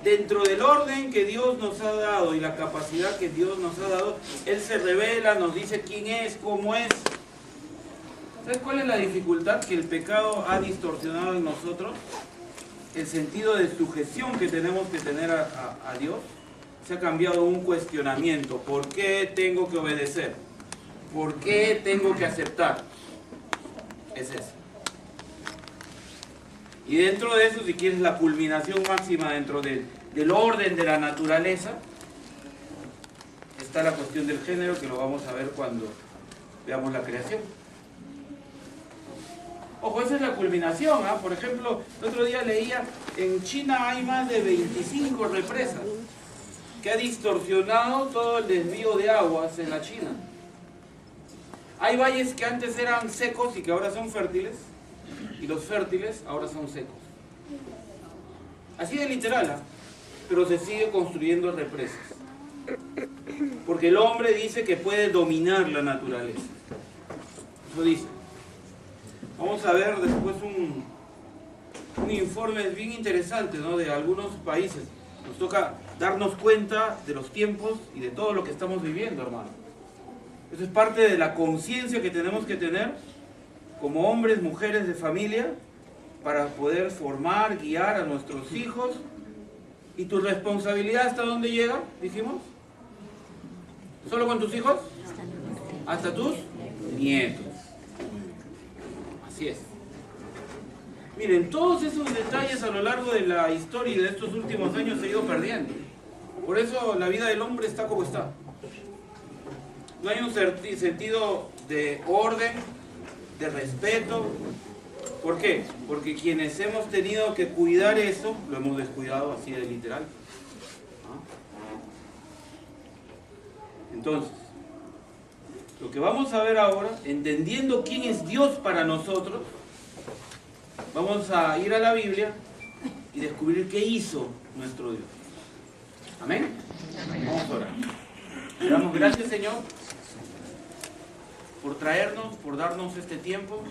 dentro del orden que Dios nos ha dado y la capacidad que Dios nos ha dado, Él se revela, nos dice quién es, cómo es. ¿Sabes cuál es la dificultad? Que el pecado ha distorsionado en nosotros el sentido de sujeción que tenemos que tener a Dios. Se ha cambiado un cuestionamiento. ¿Por qué tengo que obedecer? ¿Por qué tengo que aceptar? Es eso. Y dentro de eso, si quieres, la culminación máxima dentro del orden de la naturaleza, está la cuestión del género, que lo vamos a ver cuando veamos la creación. Ojo, esa es la culminación, ¿ah? Por ejemplo, el otro día leía, en China hay más de 25 represas que ha distorsionado todo el desvío de aguas en la China. Hay valles que antes eran secos y que ahora son fértiles, y los fértiles ahora son secos. Así de literal, ¿eh? Pero se sigue construyendo represas. Porque el hombre dice que puede dominar la naturaleza. Eso dice. Vamos a ver después un informe bien interesante, ¿no? De algunos países. Nos toca darnos cuenta de los tiempos y de todo lo que estamos viviendo, hermano. Eso es parte de la conciencia que tenemos que tener como hombres, mujeres de familia, para poder formar, guiar a nuestros hijos. ¿Y tu responsabilidad hasta dónde llega? Dijimos. ¿Solo con tus hijos? Hasta tus nietos. Así es. Miren, todos esos detalles a lo largo de la historia y de estos últimos años se ha ido perdiendo. Por eso la vida del hombre está como está. No hay un sentido de orden, de respeto. ¿Por qué? Porque quienes hemos tenido que cuidar eso, lo hemos descuidado así de literal. Entonces, lo que vamos a ver ahora, entendiendo quién es Dios para nosotros, vamos a ir a la Biblia y descubrir qué hizo nuestro Dios. ¿Amén? Vamos a orar. Le damos gracias, Señor, por traernos, por darnos este tiempo,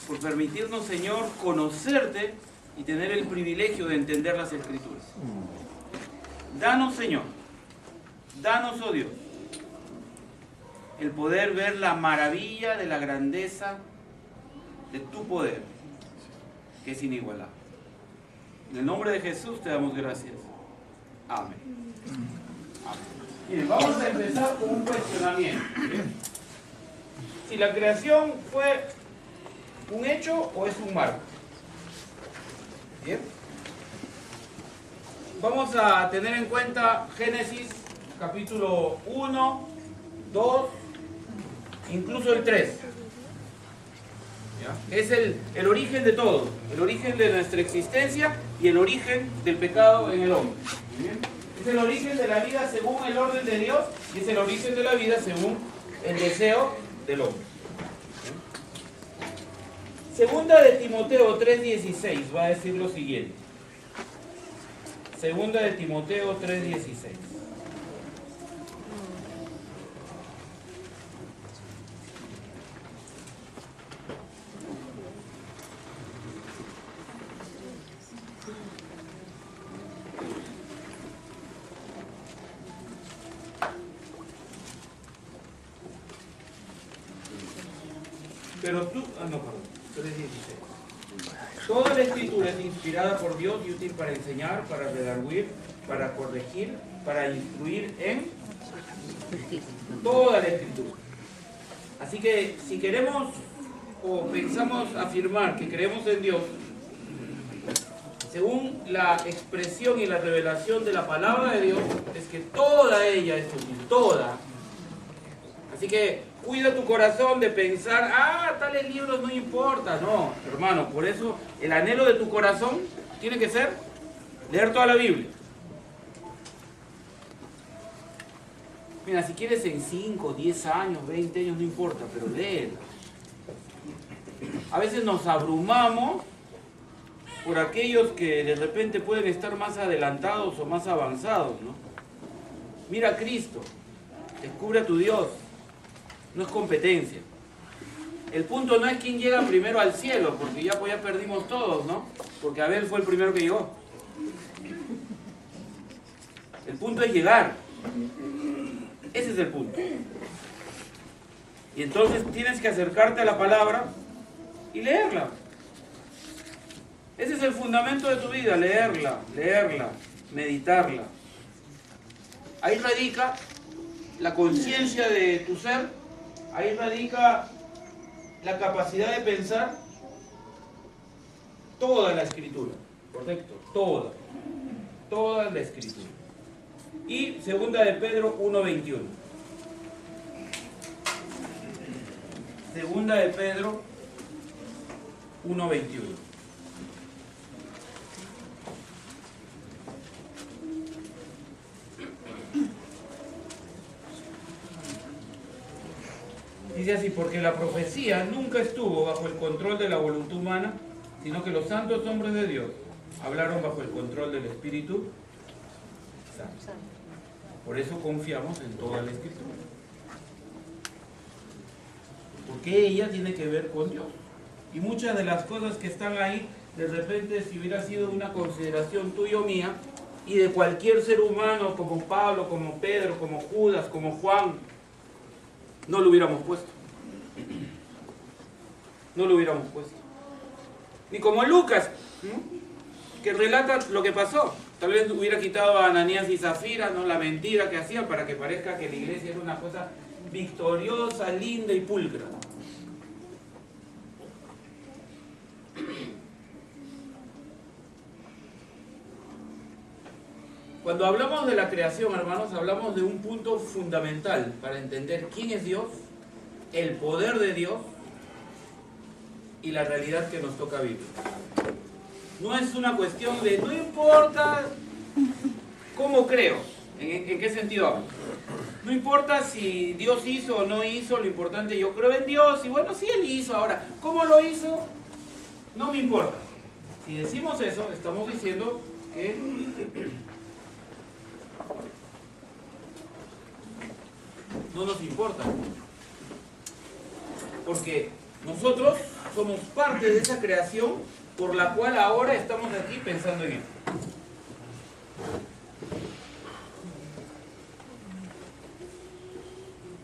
por permitirnos, Señor, conocerte y tener el privilegio de entender las Escrituras. Danos, Señor, danos, oh Dios, el poder ver la maravilla de la grandeza de tu poder, que es inigualable. En el nombre de Jesús te damos gracias. Amén. Amén. Bien, vamos a empezar con un cuestionamiento. Si la creación fue un hecho o es un marco. Bien. Vamos a tener en cuenta Génesis capítulo 1, 2, incluso el 3. ¿Ya? Es el origen de todo, el origen de nuestra existencia y el origen del pecado en el hombre. ¿Bien? Es el origen de la vida según el orden de Dios y es el origen de la vida según el deseo del hombre. Segunda de Timoteo 3:16 va a decir lo siguiente. Segunda de Timoteo 3:16. Pero tú, no, perdón, 3:16. Toda la Escritura es inspirada por Dios y útil para enseñar, para redarguir, para corregir, para instruir en toda la Escritura. Así que si queremos o pensamos afirmar que creemos en Dios, según la expresión y la revelación de la palabra de Dios, es que toda ella es útil, toda. Así que cuida tu corazón de pensar, tales libros no importa. No, hermano, por eso el anhelo de tu corazón tiene que ser leer toda la Biblia. Mira, si quieres en 5, 10 años, 20 años, no importa, pero léela. A veces nos abrumamos por aquellos que de repente pueden estar más adelantados o más avanzados, ¿no? Mira a Cristo, descubre a tu Dios. No es competencia. El punto no es quién llega primero al cielo, porque ya perdimos todos, ¿no? Porque Abel fue el primero que llegó. El punto es llegar. Ese es el punto. Y entonces tienes que acercarte a la palabra y leerla. Ese es el fundamento de tu vida, leerla, meditarla. Ahí radica la conciencia de tu ser, ahí radica la capacidad de pensar toda la escritura, ¿correcto? Toda la escritura. Y segunda de Pedro 1:21. Segunda de Pedro 1:21. Dice así, porque la profecía nunca estuvo bajo el control de la voluntad humana, sino que los santos hombres de Dios hablaron bajo el control del Espíritu Santo. Por eso confiamos en toda la Escritura. Porque ella tiene que ver con Dios. Y muchas de las cosas que están ahí, de repente, si hubiera sido una consideración tuya o mía, y de cualquier ser humano, como Pablo, como Pedro, como Judas, como Juan, no lo hubiéramos puesto. No lo hubiéramos puesto. Ni como Lucas, ¿no?, que relata lo que pasó. Tal vez hubiera quitado a Ananías y Zafira, ¿no?, la mentira que hacían para que parezca que la iglesia era una cosa victoriosa, linda y pulcra. Cuando hablamos de la creación, hermanos, hablamos de un punto fundamental para entender quién es Dios, el poder de Dios y la realidad que nos toca vivir. No es una cuestión de, no importa cómo creo, ¿en qué sentido hablo? No importa si Dios hizo o no hizo, lo importante, yo creo en Dios, y bueno, sí Él hizo, ahora, ¿cómo lo hizo? No me importa. Si decimos eso, estamos diciendo que no nos importa. Porque nosotros somos parte de esa creación por la cual ahora estamos aquí pensando en él.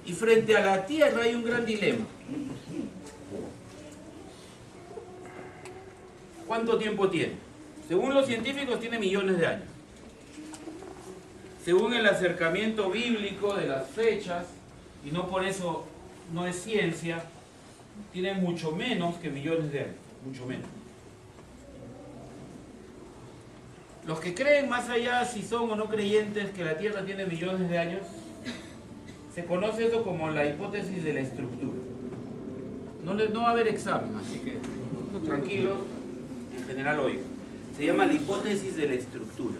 Y frente a la Tierra hay un gran dilema. ¿Cuánto tiempo tiene? Según los científicos tiene millones de años. Según el acercamiento bíblico de las fechas, y no por eso no es ciencia, tiene mucho menos que millones de años, mucho menos. Los que creen más allá, si son o no creyentes, que la Tierra tiene millones de años, se conoce eso como la hipótesis de la estructura. No va a haber examen, así que tranquilos, en general oigan. Se llama la hipótesis de la estructura.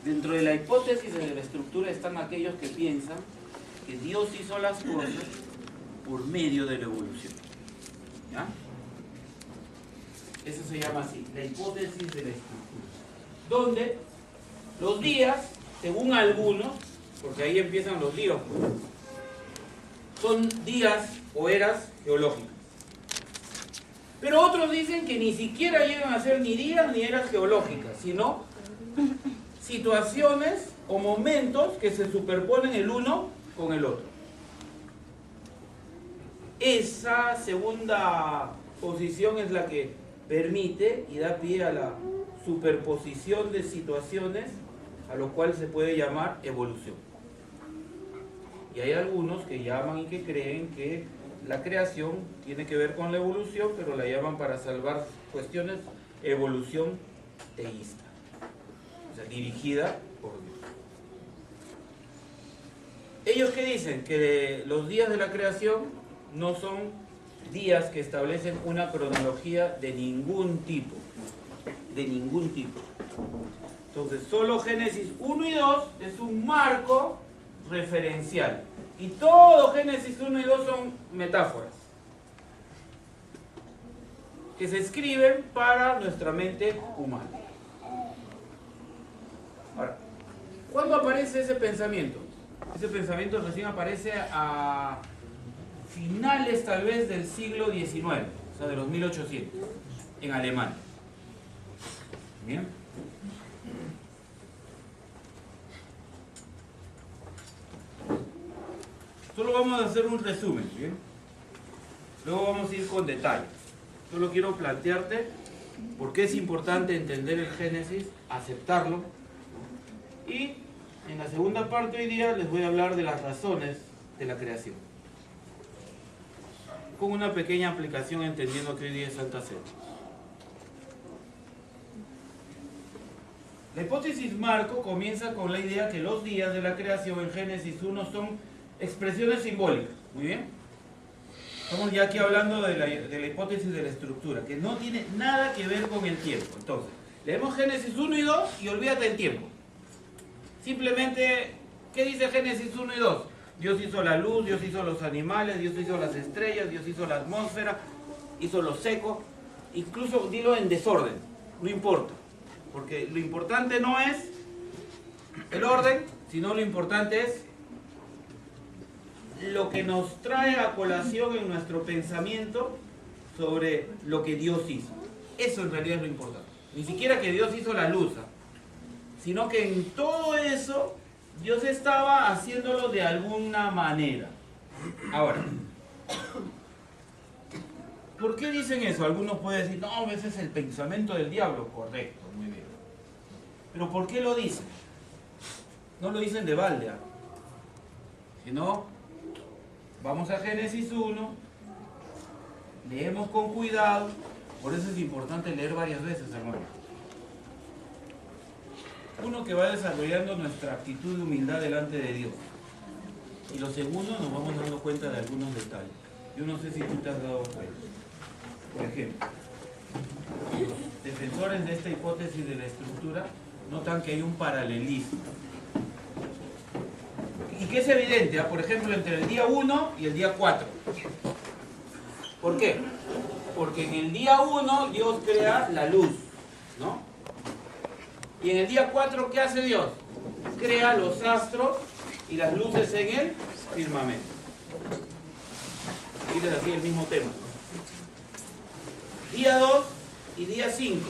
Dentro de la hipótesis de la estructura están aquellos que piensan que Dios hizo las cosas por medio de la evolución. ¿Ya? Eso se llama así, la hipótesis de la estructura. Donde los días, según algunos, porque ahí empiezan los días, son días o eras geológicas. Pero otros dicen que ni siquiera llegan a ser ni días ni eras geológicas, sino situaciones o momentos que se superponen el uno con el otro. Esa segunda posición es la que permite y da pie a la superposición de situaciones, a lo cual se puede llamar evolución. Y hay algunos que llaman y que creen que la creación tiene que ver con la evolución, pero la llaman, para salvar cuestiones, evolución teísta, o sea, dirigida por Dios. ¿Ellos qué dicen? Que los días de la creación no son días que establecen una cronología de ningún tipo. De ningún tipo. Entonces, solo Génesis 1 y 2 es un marco referencial. Y todo Génesis 1 y 2 son metáforas que se escriben para nuestra mente humana. Ahora, ¿cuándo aparece ese pensamiento? Ese pensamiento recién aparece a finales tal vez del siglo XIX, o sea, de los 1800, en Alemania. ¿Bien? Solo vamos a hacer un resumen, ¿bien? Luego vamos a ir con detalles. Solo quiero plantearte por qué es importante entender el Génesis, aceptarlo. Y en la segunda parte hoy día les voy a hablar de las razones de la creación. Con una pequeña aplicación entendiendo que hoy día es Santa Cena. La hipótesis marco comienza con la idea que los días de la creación en Génesis 1 son expresiones simbólicas. Muy bien. Estamos ya aquí hablando de la hipótesis de la estructura, que no tiene nada que ver con el tiempo. Entonces, leemos Génesis 1 y 2 y olvídate del tiempo. Simplemente, ¿qué dice Génesis 1 y 2? Dios hizo la luz, Dios hizo los animales, Dios hizo las estrellas, Dios hizo la atmósfera, hizo lo seco. Incluso dilo en desorden, no importa. Porque lo importante no es el orden, sino lo importante es lo que nos trae a colación en nuestro pensamiento sobre lo que Dios hizo. Eso en realidad es lo importante. Ni siquiera que Dios hizo la luz, sino que en todo eso Dios estaba haciéndolo de alguna manera. Ahora, ¿por qué dicen eso? Algunos pueden decir, no, ese es el pensamiento del diablo. Correcto, muy bien. Pero ¿por qué lo dicen? No lo dicen de balde, sino, vamos a Génesis 1, leemos con cuidado, por eso es importante leer varias veces, hermano. Uno, que va desarrollando nuestra actitud de humildad delante de Dios. Y lo segundo, nos vamos dando cuenta de algunos detalles. Yo no sé si tú te has dado cuenta. Por ejemplo, los defensores de esta hipótesis de la estructura notan que hay un paralelismo. Y que es evidente, por ejemplo, entre el día 1 y el día 4. ¿Por qué? Porque en el día 1 Dios crea la luz, ¿no? Y en el día 4, ¿qué hace Dios? Crea los astros y las luces en el firmamento. Y es así el mismo tema. Día 2 y día 5.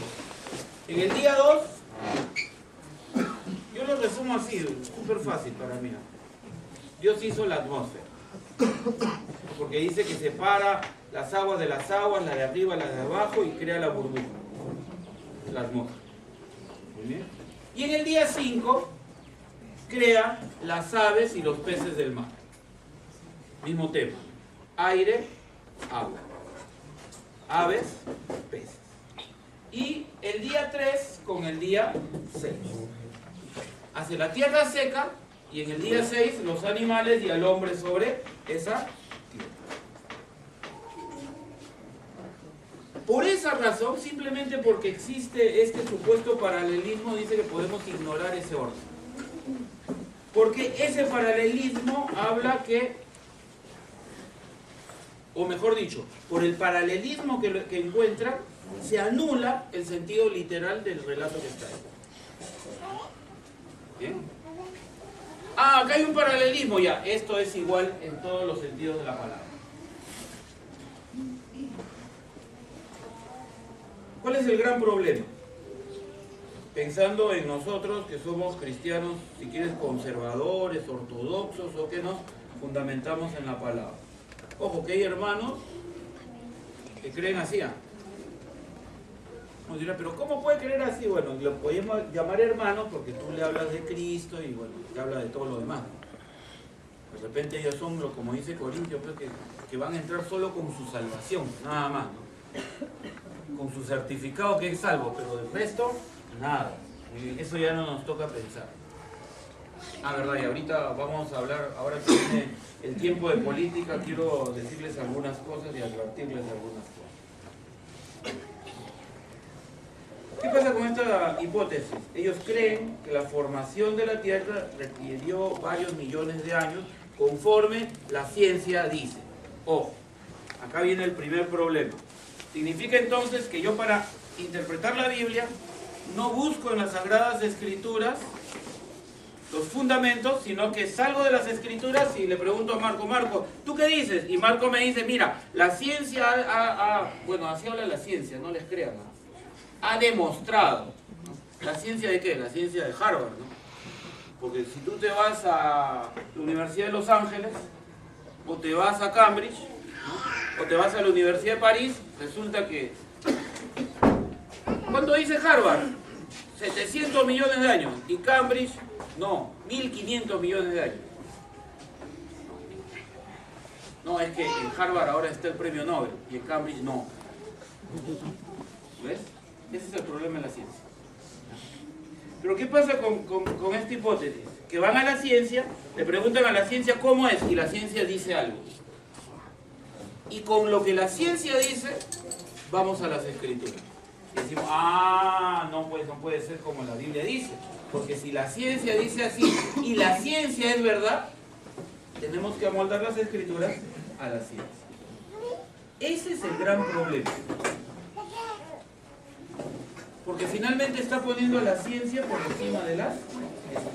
En el día 2, yo lo resumo así, súper fácil para mí. Dios hizo la atmósfera. Porque dice que separa las aguas de las aguas, la de arriba, la de abajo, y crea la burbuja. La atmósfera. Muy bien. Y en el día 5 crea las aves y los peces del mar. Mismo tema. Aire, agua. Aves, peces. Y el día 3 con el día 6. Hace la tierra seca y en el día 6 los animales y al hombre sobre esa tierra. Por esa razón, simplemente porque existe este supuesto paralelismo, dice que podemos ignorar ese orden. Porque ese paralelismo habla que, o mejor dicho, por el paralelismo que encuentra, se anula el sentido literal del relato que está ahí. ¿Bien? Ah, acá hay un paralelismo ya. Esto es igual en todos los sentidos de la palabra. ¿Cuál es el gran problema? Pensando en nosotros que somos cristianos, si quieres, conservadores, ortodoxos, o que nos fundamentamos en la palabra. Ojo, que hay hermanos que creen así. Nos dirá, pero ¿cómo puede creer así? Bueno, lo podemos llamar hermanos porque tú le hablas de Cristo y bueno, te habla de todo lo demás. De repente ellos son, como dice Corintios, que van a entrar solo con su salvación, nada más, ¿no? Con su certificado que es salvo, pero del resto, nada. Y eso ya no nos toca pensar. Verdad, y ahorita vamos a hablar, ahora que viene el tiempo de política, quiero decirles algunas cosas y advertirles algunas cosas. ¿Qué pasa con esta hipótesis? Ellos creen que la formación de la Tierra requirió varios millones de años, conforme la ciencia dice. Ojo, acá viene el primer problema. Significa entonces que yo, para interpretar la Biblia, no busco en las Sagradas Escrituras los fundamentos, sino que salgo de las Escrituras y le pregunto a Marco, ¿tú qué dices? Y Marco me dice, mira, la ciencia bueno, así habla la ciencia, no les crean, ¿no? Ha demostrado. ¿La ciencia de qué? La ciencia de Harvard, ¿no? Porque si tú te vas a la Universidad de Los Ángeles, o te vas a Cambridge, ¿no? O te vas a la Universidad de París, resulta que... ¿Cuánto dice Harvard? 700 millones de años. Y Cambridge, no, 1500 millones de años. No, es que en Harvard ahora está el premio Nobel y en Cambridge no. ¿Ves? Ese es el problema de la ciencia. Pero ¿qué pasa con esta hipótesis? Que van a la ciencia, le preguntan a la ciencia cómo es y la ciencia dice algo. Y con lo que la ciencia dice, vamos a las escrituras. Y decimos, no, pues no puede ser como la Biblia dice. Porque si la ciencia dice así y la ciencia es verdad, tenemos que amoldar las escrituras a la ciencia. Ese es el gran problema. Porque finalmente está poniendo a la ciencia por encima de las escrituras.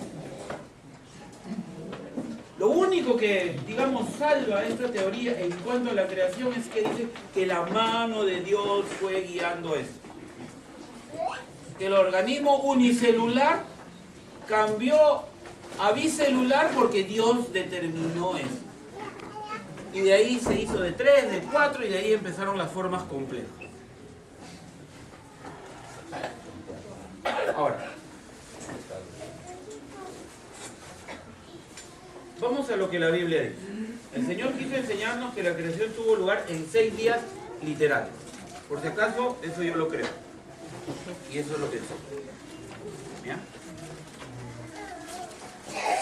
Lo único que, digamos, salva esta teoría en cuanto a la creación es que dice que la mano de Dios fue guiando esto. Que el organismo unicelular cambió a bicelular porque Dios determinó eso. Y de ahí se hizo de 3, de 4 y de ahí empezaron las formas complejas. Ahora, vamos a lo que la Biblia dice. El Señor quiso enseñarnos que la creación tuvo lugar en 6 días literales. Por si acaso, eso yo lo creo. Y eso es lo que es. ¿Ya?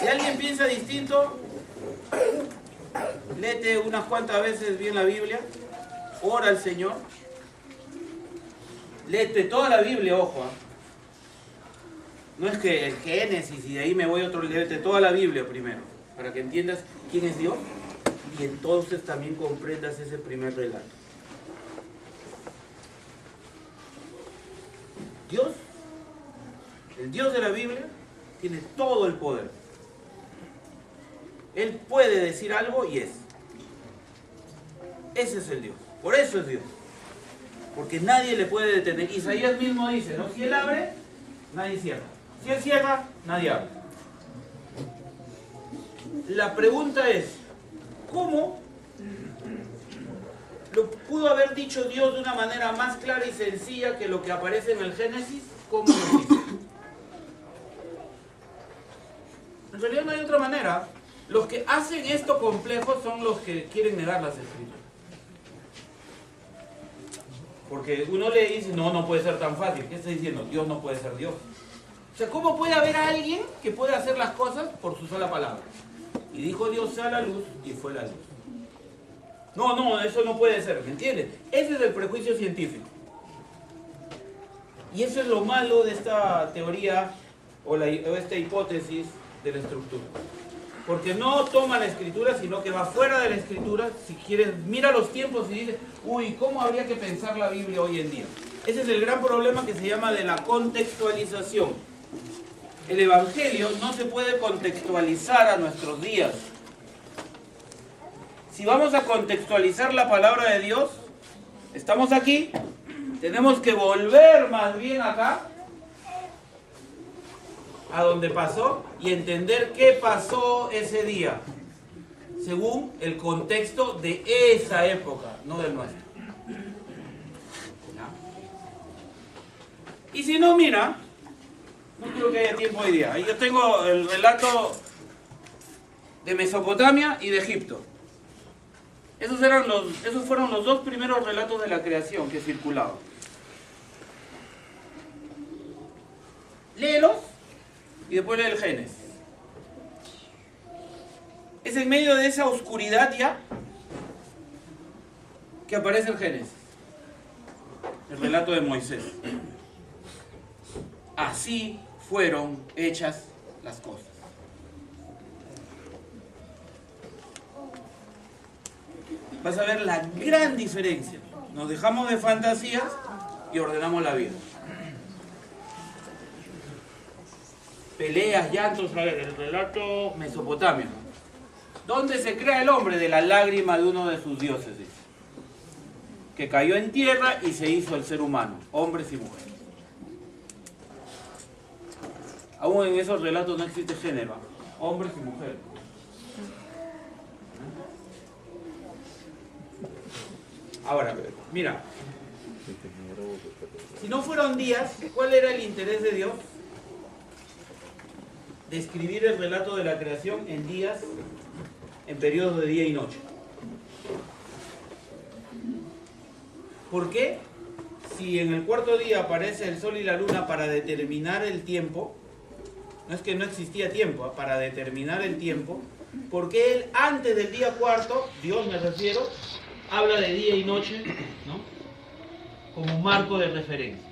Si alguien piensa distinto, léete unas cuantas veces bien la Biblia, ora al Señor, léete toda la Biblia, ojo. No es que el Génesis y de ahí me voy a otro, léete toda la Biblia primero, para que entiendas quién es Dios y entonces también comprendas ese primer relato. Dios, el Dios de la Biblia, tiene todo el poder. Él puede decir algo y es. Ese es el Dios. Por eso es Dios. Porque nadie le puede detener. Isaías mismo dice, ¿no? Si Él abre, nadie cierra. Si Él cierra, nadie abre. La pregunta es, ¿cómo lo pudo haber dicho Dios de una manera más clara y sencilla que lo que aparece en el Génesis? ¿Cómo lo hizo? En realidad no hay otra manera. Los que hacen esto complejo son los que quieren negar las escrituras. Porque uno le dice, no puede ser tan fácil. ¿Qué está diciendo? Dios no puede ser Dios. O sea, ¿cómo puede haber alguien que pueda hacer las cosas por su sola palabra? Y dijo Dios, sea la luz, y fue la luz. No, eso no puede ser, ¿me entiendes? Ese es el prejuicio científico. Y eso es lo malo de esta teoría o esta hipótesis de la estructura. Porque no toma la escritura, sino que va fuera de la escritura. Si quieres, mira los tiempos y dice, ¿cómo habría que pensar la Biblia hoy en día? Ese es el gran problema que se llama de la contextualización. El Evangelio no se puede contextualizar a nuestros días. Si vamos a contextualizar la palabra de Dios, estamos aquí, tenemos que volver más bien acá, a donde pasó, y entender qué pasó ese día, según el contexto de esa época, no del nuestro. ¿Ya? Y si no, mira, no creo que haya tiempo hoy día. Ahí yo tengo el relato de Mesopotamia y de Egipto. Esos fueron los dos primeros relatos de la creación que circulaban. Léelos y después lee el Génesis. Es en medio de esa oscuridad ya que aparece el Génesis, el relato de Moisés. Así fueron hechas las cosas. Vas a ver la gran diferencia. Nos dejamos de fantasías y ordenamos la vida. Peleas, llantos, el relato Mesopotamia. ¿Dónde se crea el hombre? De la lágrima de uno de sus dioses, dice. Que cayó en tierra y se hizo el ser humano, hombres y mujeres. Aún en esos relatos no existe género, hombres y mujeres. Ahora, mira, si no fueron días, ¿cuál era el interés de Dios? Describir el relato de la creación en días, en periodos de día y noche. ¿Por qué? Si en el cuarto día aparece el sol y la luna para determinar el tiempo, no es que no existía tiempo, para determinar el tiempo, porque él antes del día cuarto, Dios me refiero, habla de día y noche, ¿no? Como marco de referencia.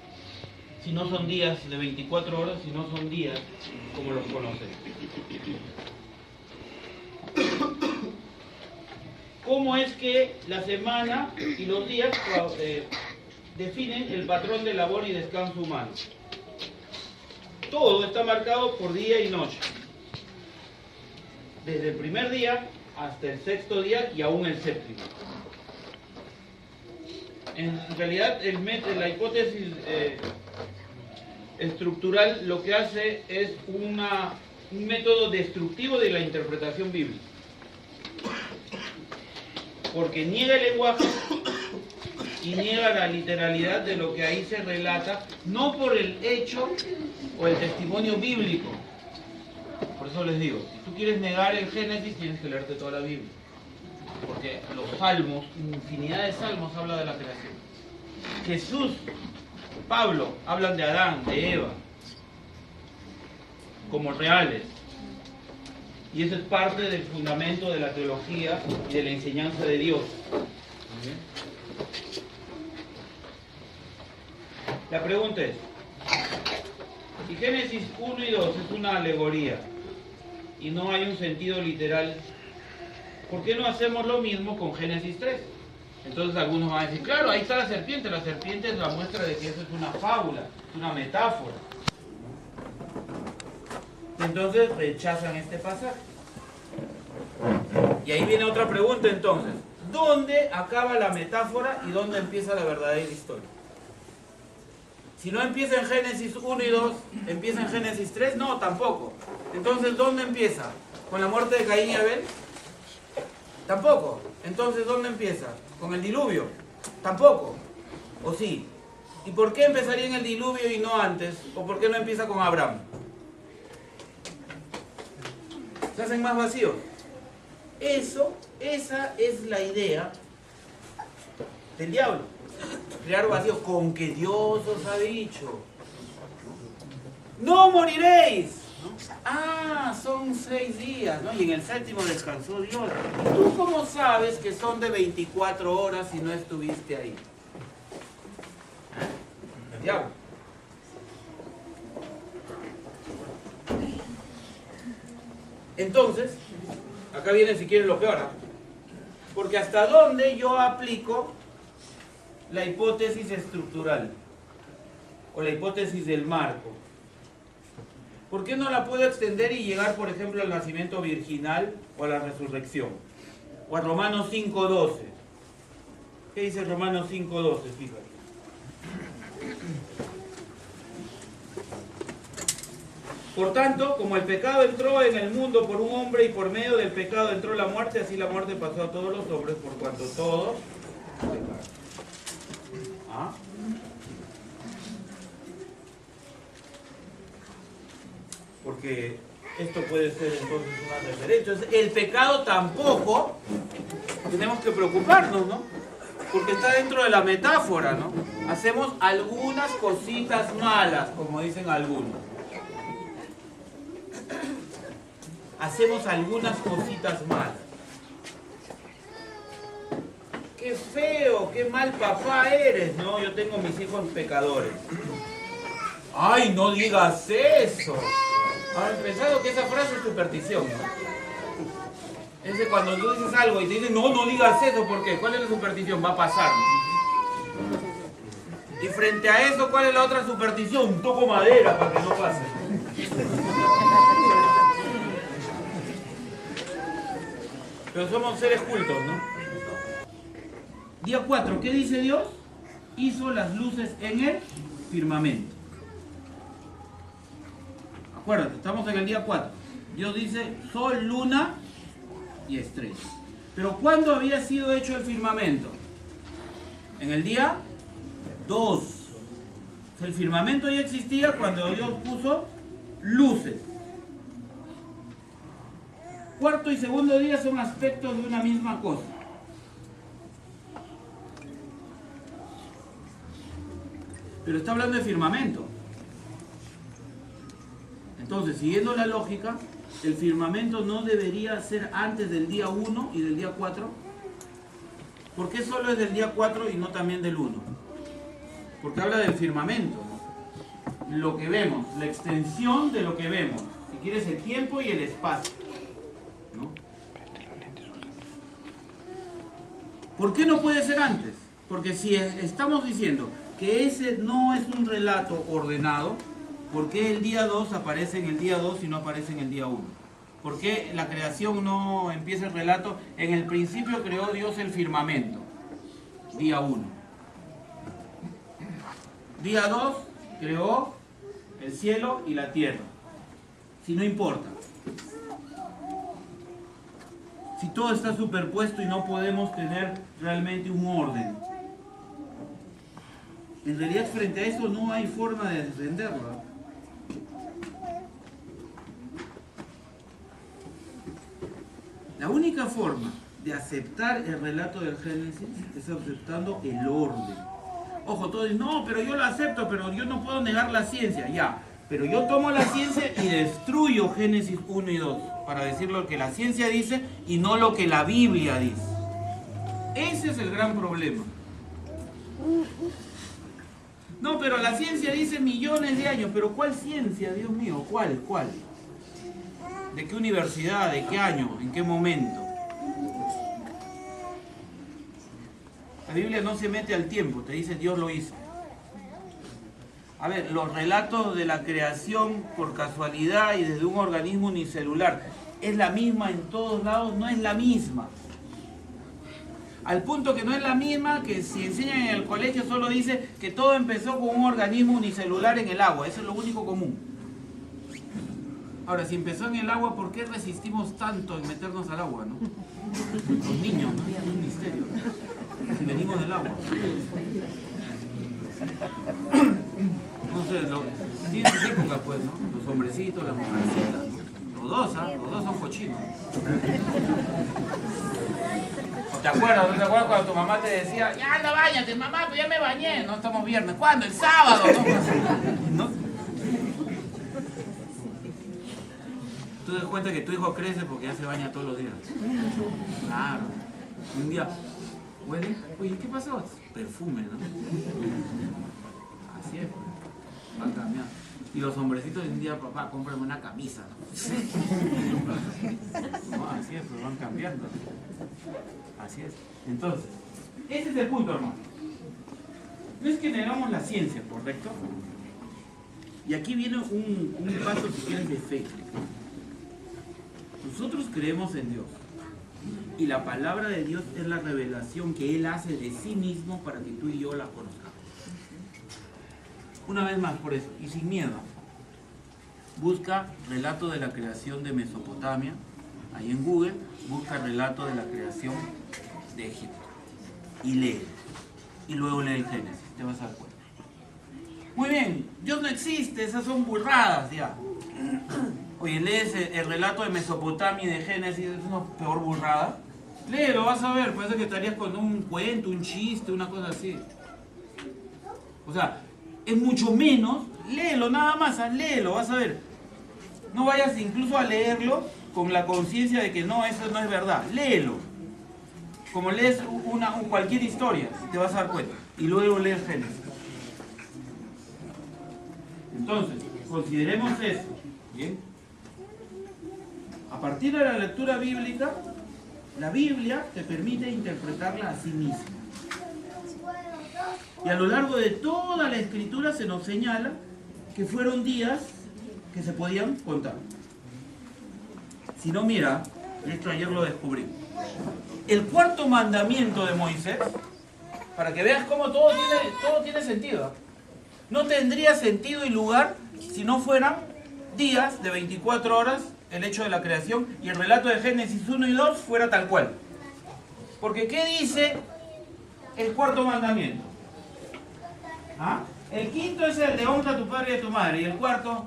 Si no son días de 24 horas, si no son días como los conocemos. ¿Cómo es que la semana y los días definen el patrón de labor y descanso humano? Todo está marcado por día y noche. Desde el primer día hasta el sexto día y aún el séptimo. En realidad, la hipótesis estructural lo que hace es un método destructivo de la interpretación bíblica. Porque niega el lenguaje y niega la literalidad de lo que ahí se relata, no por el hecho o el testimonio bíblico. Por eso les digo, si tú quieres negar el Génesis, tienes que leerte toda la Biblia. Porque los salmos, infinidad de salmos habla de la creación. Jesús, Pablo, hablan de Adán, de Eva, como reales. Y eso es parte del fundamento de la teología y de la enseñanza de Dios. La pregunta es, si Génesis 1 y 2 es una alegoría y no hay un sentido literal, ¿por qué no hacemos lo mismo con Génesis 3? Entonces algunos van a decir, claro, ahí está la serpiente es la muestra de que eso es una fábula, es una metáfora. Entonces rechazan este pasaje. Y ahí viene otra pregunta entonces, ¿dónde acaba la metáfora y dónde empieza la verdadera historia? Si no empieza en Génesis 1 y 2, ¿empieza en Génesis 3? No, tampoco. Entonces, ¿dónde empieza? ¿Con la muerte de Caín y Abel? Tampoco. Entonces, ¿dónde empieza? ¿Con el diluvio? Tampoco. ¿O sí? ¿Y por qué empezaría en el diluvio y no antes? ¿O por qué no empieza con Abraham? Se hacen más vacíos. Esa es la idea del diablo. Crear vacíos con que Dios os ha dicho. ¡No moriréis! ¿No? Ah, son 6 días, ¿no? Y en el séptimo descansó Dios. ¿Y tú cómo sabes que son de 24 horas si no estuviste ahí? El diablo. Entonces, acá viene si quieren lo peor, ¿eh? Porque hasta dónde yo aplico la hipótesis estructural o la hipótesis del marco. ¿Por qué no la puedo extender y llegar, por ejemplo, al nacimiento virginal o a la resurrección? O a Romanos 5:12. ¿Qué dice Romanos 5:12? Fíjate. Por tanto, como el pecado entró en el mundo por un hombre y por medio del pecado entró la muerte, así la muerte pasó a todos los hombres por cuanto todos pecaron. ¿Ah? Porque esto puede ser entonces una referencia. Entonces, el pecado tampoco tenemos que preocuparnos, ¿no? Porque está dentro de la metáfora, ¿no? Hacemos algunas cositas malas, como dicen algunos. Hacemos algunas cositas malas. Qué feo, qué mal papá eres, ¿no? Yo tengo mis hijos pecadores. Ay, no digas eso. Ahora empezado que esa frase es superstición, ¿no? Es de cuando tú dices algo y te dicen, no, no digas eso, ¿por qué? ¿Cuál es la superstición? Va a pasar, ¿no? Y frente a eso, ¿cuál es la otra superstición? Toco madera para que no pase. Pero somos seres cultos, ¿no? Día 4, ¿qué dice Dios? Hizo las luces en el firmamento. Acuérdate, estamos en el día 4. Dios dice sol, luna y estrellas. Pero ¿cuándo había sido hecho el firmamento? En el día 2. El firmamento ya existía cuando Dios puso luces. Cuarto y segundo día son aspectos de una misma cosa. Pero está hablando de firmamento. Entonces, siguiendo la lógica, el firmamento no debería ser antes del día 1 y del día 4. ¿Por qué solo es del día 4 y no también del 1? Porque habla del firmamento, ¿no? Lo que vemos, la extensión de lo que vemos. Si quieres, el tiempo y el espacio, ¿no? ¿Por qué no puede ser antes? Porque si estamos diciendo que ese no es un relato ordenado, ¿por qué el día 2 aparece en el día 2 y no aparece en el día 1? ¿Por qué la creación no empieza el relato? En el principio creó Dios el firmamento, día 1. Día 2 creó el cielo y la tierra. Si no importa. Si todo está superpuesto y no podemos tener realmente un orden. En realidad, frente a eso no hay forma de defenderlo. La única forma de aceptar el relato del Génesis es aceptando el orden. Ojo, todos dicen, no, pero yo lo acepto, pero yo no puedo negar la ciencia. Ya, pero yo tomo la ciencia y destruyo Génesis 1 y 2 para decir lo que la ciencia dice y no lo que la Biblia dice. Ese es el gran problema. No, pero la ciencia dice millones de años. ¿Pero cuál ciencia, Dios mío? ¿Cuál? ¿Cuál? ¿De qué universidad? ¿De qué año? ¿En qué momento? La Biblia no se mete al tiempo, te dice Dios lo hizo. A ver, los relatos de la creación por casualidad y desde un organismo unicelular, ¿es la misma en todos lados? No es la misma. Al punto que no es la misma que si enseñan en el colegio solo dice que todo empezó con un organismo unicelular en el agua. Eso es lo único común. Ahora, si empezó en el agua, ¿por qué resistimos tanto en meternos al agua, no? Los niños, ¿no? Es un misterio. Si venimos del agua. No sé, tiene sus épocas, pues, ¿no? Los hombrecitos, las mujercitas, ¿no? Los dos son cochinos. ¿Te acuerdas? ¿No te acuerdas cuando tu mamá te decía, ya anda, báñate, mamá, pues ya me bañé? No, estamos viernes. ¿Cuándo? El sábado, ¿no? ¿No? Tú te das cuenta que tu hijo crece porque ya se baña todos los días. Claro. Un día, huele, oye, ¿qué pasó? Perfume, ¿no? Así es, pues. Van cambiando. Y los hombrecitos de un día, papá, cómprame una camisa, ¿no? No, así es, pues van cambiando. Así es. Entonces, ese es el punto, hermano. No es que negamos la ciencia, ¿correcto? Y aquí viene un paso, si quieres, de fe. Nosotros creemos en Dios. Y la palabra de Dios es la revelación que Él hace de sí mismo para que tú y yo la conozcamos. Una vez más, por eso, y sin miedo, busca relato de la creación de Mesopotamia. Ahí en Google, busca relato de la creación de Egipto. Y lee. Y luego lee el Génesis, te vas a dar cuenta. Muy bien, Dios no existe, esas son burradas ya. Oye, lees el relato de Mesopotamia y de Génesis, es una peor burrada. Léelo, vas a ver, parece que estarías con un cuento, un chiste, una cosa así. O sea, es mucho menos, léelo nada más, léelo, vas a ver. No vayas incluso a leerlo con la conciencia de que no, eso no es verdad. Léelo. Como lees cualquier historia, te vas a dar cuenta. Y luego lees Génesis. Entonces, consideremos eso. ¿Bien? A partir de la lectura bíblica, la Biblia te permite interpretarla a sí misma. Y a lo largo de toda la escritura se nos señala que fueron días que se podían contar. Si no, mira, esto ayer lo descubrí. El cuarto mandamiento de Moisés, para que veas cómo todo tiene sentido. No tendría sentido y lugar si no fueran días de 24 horas el hecho de la creación y el relato de Génesis 1 y 2 fuera tal cual. Porque ¿qué dice el cuarto mandamiento? ¿Ah? El quinto es el de honra a tu padre y a tu madre. ¿Y el cuarto?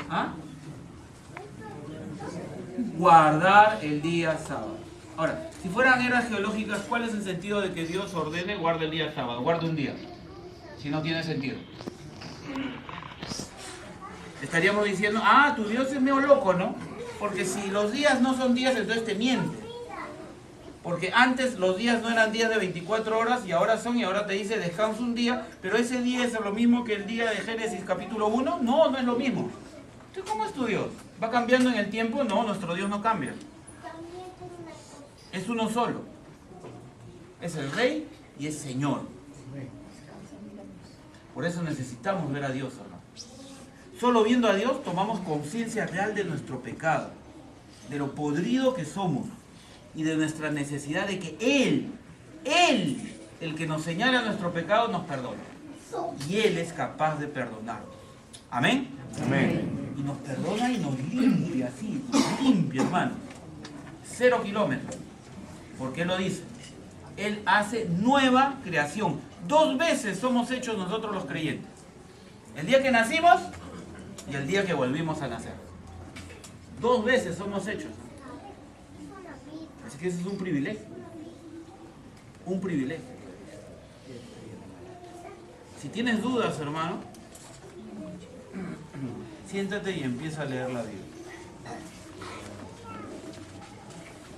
¿Ah? Guardar el día sábado. Ahora, si fueran eras geológicas, ¿cuál es el sentido de que Dios ordene guarde el día sábado? Guarde un día. Si no tiene sentido. Estaríamos diciendo, ah, tu Dios es medio loco, ¿no? Porque si los días no son días, entonces te miente. Porque antes los días no eran días de 24 horas y ahora son, y ahora te dice descansa un día, pero ese día es lo mismo que el día de Génesis capítulo 1. No, no es lo mismo. Entonces, ¿cómo es tu Dios? ¿Va cambiando en el tiempo? No, nuestro Dios no cambia. Es uno solo. Es el Rey y es Señor. Por eso necesitamos ver a Dios, hermano. Solo viendo a Dios tomamos conciencia real de nuestro pecado, de lo podrido que somos y de nuestra necesidad de que Él, el que nos señala nuestro pecado, nos perdona. Y Él es capaz de perdonarnos. ¿Amén? Amén. Y nos perdona y nos limpia, así, nos limpia, hermano. 0 kilómetros. ¿Por qué lo dice? Él hace nueva creación. 2 veces somos hechos nosotros los creyentes. El día que nacimos y el día que volvimos a nacer. 2 veces somos hechos. Así que ese es un privilegio. Un privilegio. Si tienes dudas, hermano, siéntate y empieza a leer la Biblia.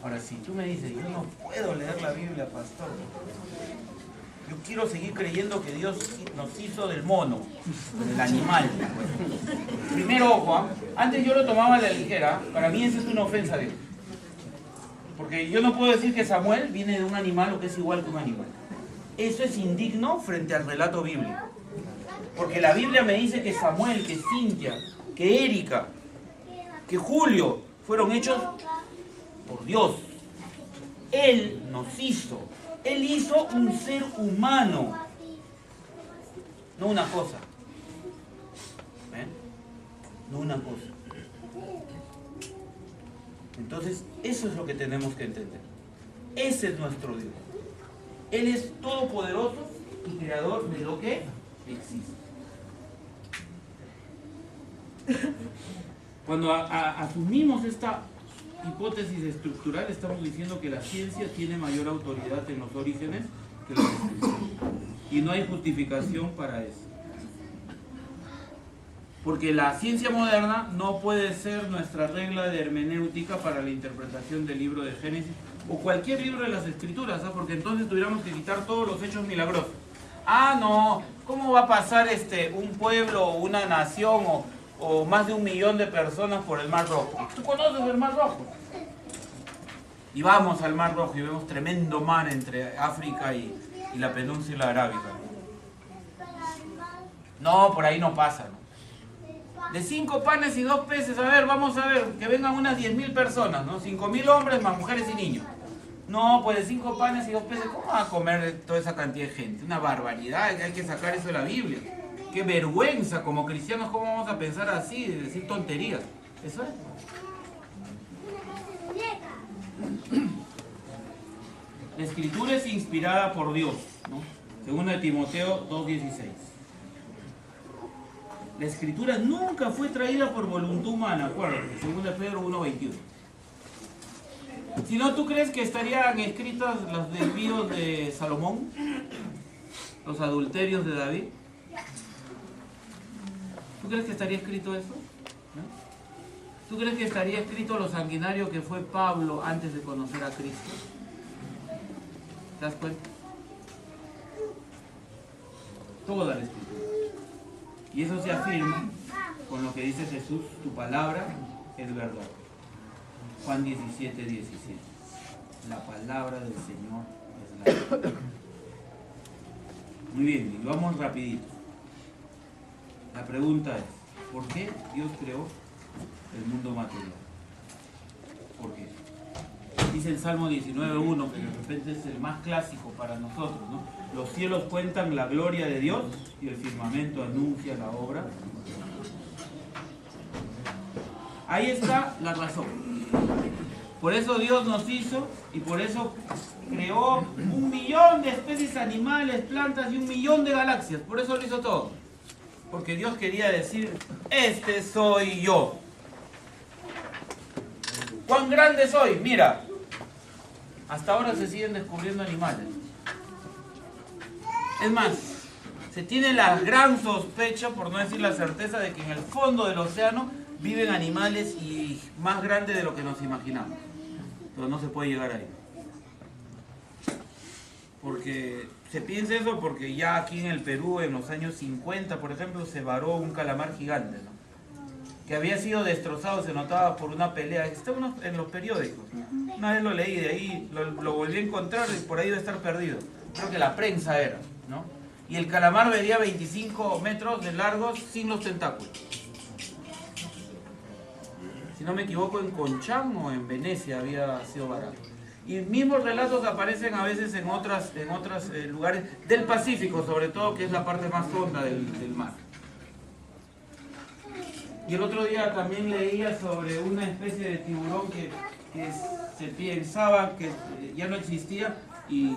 Ahora, si tú me dices, yo no puedo leer la Biblia, pastor. Yo quiero seguir creyendo que Dios nos hizo del mono, del animal. Primero, ojo, ¿eh? Antes yo lo tomaba a la ligera. Para mí esa es una ofensa a Dios. Porque yo no puedo decir que Samuel viene de un animal o que es igual que un animal. Eso es indigno frente al relato bíblico. Porque la Biblia me dice que Samuel, que Cintia, que Erika, que Julio fueron hechos por Dios. Él nos hizo. Él hizo un ser humano. No una cosa. ¿Ven? No una cosa. Entonces, eso es lo que tenemos que entender. Ese es nuestro Dios. Él es todopoderoso y creador de lo que existe. Cuando asumimos esta hipótesis estructural, estamos diciendo que la ciencia tiene mayor autoridad en los orígenes que los escritos. Y no hay justificación para eso. Porque la ciencia moderna no puede ser nuestra regla de hermenéutica para la interpretación del libro de Génesis o cualquier libro de las Escrituras, ¿ah? Porque entonces tuviéramos que quitar todos los hechos milagrosos. Ah, no, ¿cómo va a pasar un pueblo o una nación o más de 1 millón de personas por el Mar Rojo? ¿Tú conoces el Mar Rojo? Y vamos al Mar Rojo y vemos tremendo mar entre África y la península arábiga. No, por ahí no pasa, ¿no? De 5 panes y 2 peces, a ver, vamos a ver, que vengan unas 10.000 personas, ¿no? 5.000 hombres más mujeres y niños. No, pues de 5 panes y 2 peces, ¿cómo va a comer toda esa cantidad de gente? Una barbaridad, hay que sacar eso de la Biblia. Qué vergüenza, como cristianos, ¿cómo vamos a pensar así, de decir tonterías? Eso es. La Escritura es inspirada por Dios, ¿no? Según de Timoteo 2:16. La Escritura nunca fue traída por voluntad humana, acuérdate, según de Pedro 1:21. Si no, ¿tú crees que estarían escritas los desvíos de Salomón? Los adulterios de David. ¿Tú crees que estaría escrito eso? ¿No? ¿Tú crees que estaría escrito lo sanguinario que fue Pablo antes de conocer a Cristo? ¿Te das cuenta? Toda la Escritura. Y eso se afirma con lo que dice Jesús, tu palabra es verdad. Juan 17:17. La palabra del Señor es la verdad. Muy bien, y vamos rapidito. La pregunta es, ¿por qué Dios creó el mundo material? ¿Por qué? Dice el Salmo 19:1, que de repente es el más clásico para nosotros, ¿no? Los cielos cuentan la gloria de Dios y el firmamento anuncia la obra. Ahí está la razón. Por eso Dios nos hizo y por eso creó 1.000.000 de especies animales, plantas y 1.000.000 de galaxias. Por eso lo hizo todo. Porque Dios quería decir, este soy yo. ¿Cuán grande soy? Mira, hasta ahora se siguen descubriendo animales. Es más, se tiene la gran sospecha, por no decir la certeza, de que en el fondo del océano viven animales y más grandes de lo que nos imaginamos. Pero no se puede llegar ahí. Porque se piensa eso porque ya aquí en el Perú, en los años 50, por ejemplo, se varó un calamar gigante, ¿no? Que había sido destrozado, se notaba por una pelea. Está en los periódicos. Una vez lo leí, de ahí lo volví a encontrar y por ahí debe estar perdido. Creo que la prensa era, ¿no? Y el calamar medía 25 metros de largo sin los tentáculos. Si no me equivoco, en Conchán o en Venecia había sido varado. Y mismos relatos aparecen a veces en otros lugares del Pacífico, sobre todo, que es la parte más honda del mar. Y el otro día también leía sobre una especie de tiburón que se pensaba que ya no existía y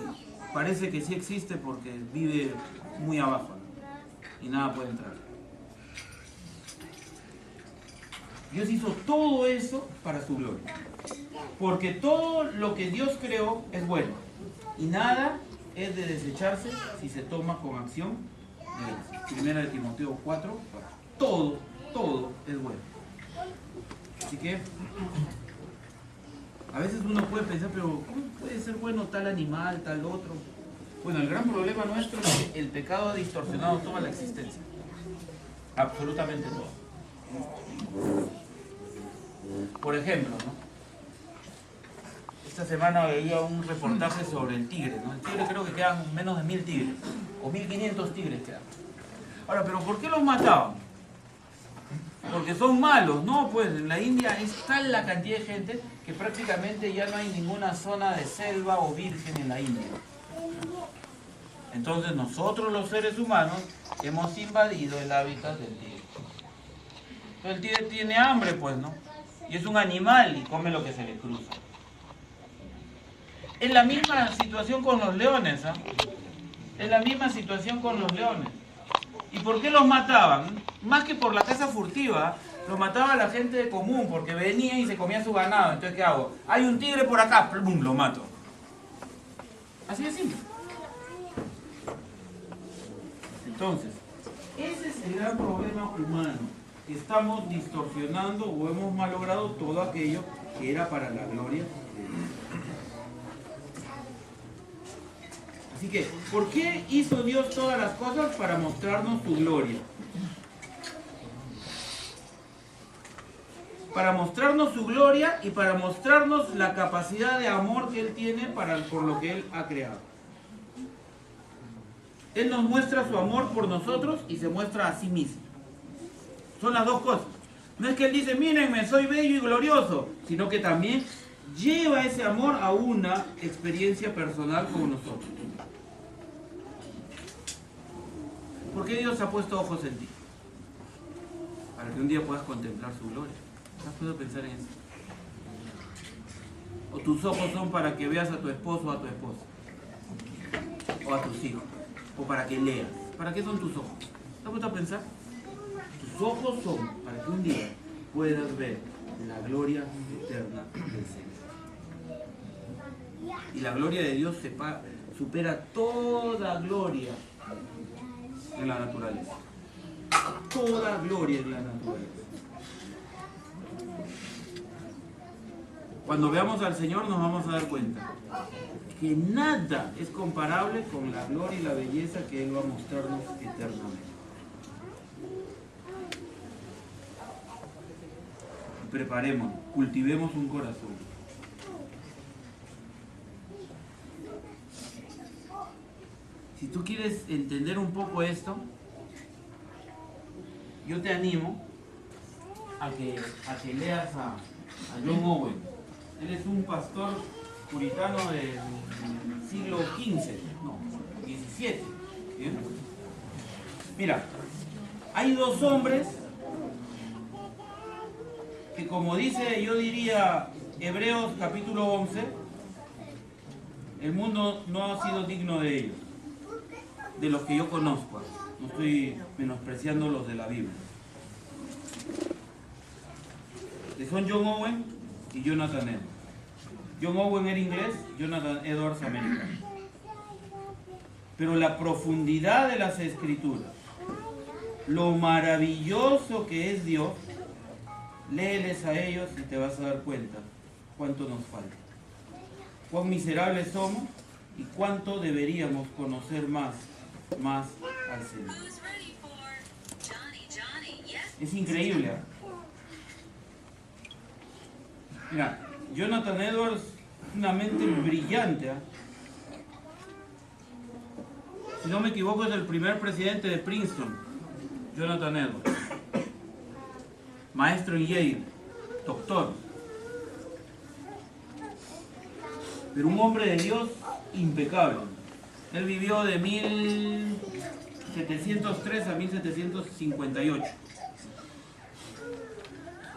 parece que sí existe porque vive muy abajo, ¿no? Y nada puede entrar. Dios hizo todo eso para su gloria. Porque todo lo que Dios creó es bueno. Y nada es de desecharse si se toma con acción de Primera de Timoteo 4. Todo es bueno. Así que a veces uno puede pensar, pero ¿cómo puede ser bueno tal animal, tal otro? Bueno, el gran problema nuestro es que el pecado ha distorsionado toda la existencia. Absolutamente todo. Por ejemplo, ¿no? Esta semana veía un reportaje sobre el tigre, ¿no? El tigre, creo que quedan menos de 1.000 tigres, o 1.500 tigres quedan. Ahora, ¿pero por qué los mataban? Porque son malos, ¿no? Pues en la India es tal la cantidad de gente que prácticamente ya no hay ninguna zona de selva o virgen en la India. Entonces nosotros los seres humanos hemos invadido el hábitat del tigre. Entonces el tigre tiene hambre, pues, ¿no? Y es un animal y come lo que se le cruza. Es la misma situación con los leones, ¿ah? Es la misma situación con los leones. ¿Y por qué los mataban? Más que por la caza furtiva, los mataba la gente común, porque venía y se comía su ganado. Entonces, ¿qué hago? Hay un tigre por acá, ¡pum!, lo mato. Así de simple. Entonces, ese es el gran problema humano. Estamos distorsionando o hemos malogrado todo aquello que era para la gloria de Dios. Así que, ¿por qué hizo Dios todas las cosas? Para mostrarnos su gloria. Para mostrarnos su gloria y para mostrarnos la capacidad de amor que Él tiene por lo que Él ha creado. Él nos muestra su amor por nosotros y se muestra a sí mismo. Son las dos cosas. No es que Él dice, mírenme, soy bello y glorioso, sino que también lleva ese amor a una experiencia personal con nosotros. ¿Por qué Dios ha puesto ojos en ti? Para que un día puedas contemplar su gloria. ¿Has podido pensar en eso? O tus ojos son para que veas a tu esposo o a tu esposa. O a tus hijos. O para que leas. ¿Para qué son tus ojos? ¿Te has puesto a pensar? Tus ojos son para que un día puedas ver la gloria eterna del Señor. Y la gloria de Dios supera toda gloria en la naturaleza. Toda gloria en la naturaleza. Cuando veamos al Señor nos vamos a dar cuenta que nada es comparable con la gloria y la belleza que Él va a mostrarnos eternamente. Preparémonos, cultivemos un corazón. Si tú quieres entender un poco esto, yo te animo a que leas a John Owen. Él es un pastor puritano del siglo XV, no, XVII. ¿Bien? Mira, hay dos hombres que, como dice, yo diría, Hebreos capítulo 11, el mundo no ha sido digno de ellos, de los que yo conozco. No estoy menospreciando los de la Biblia. Son John Owen y Jonathan Edwards. John Owen era inglés, Jonathan Edwards americano. Pero la profundidad de las escrituras, lo maravilloso que es Dios, léeles a ellos y te vas a dar cuenta cuánto nos falta, cuán miserables somos y cuánto deberíamos conocer más al Señor. Es increíble, ¿eh? Mira, Jonathan Edwards, una mente brillante, ¿eh? Si no me equivoco, es el primer presidente de Princeton, Jonathan Edwards. Maestro en Yale, doctor. Pero un hombre de Dios impecable. Él vivió de 1703 a 1758.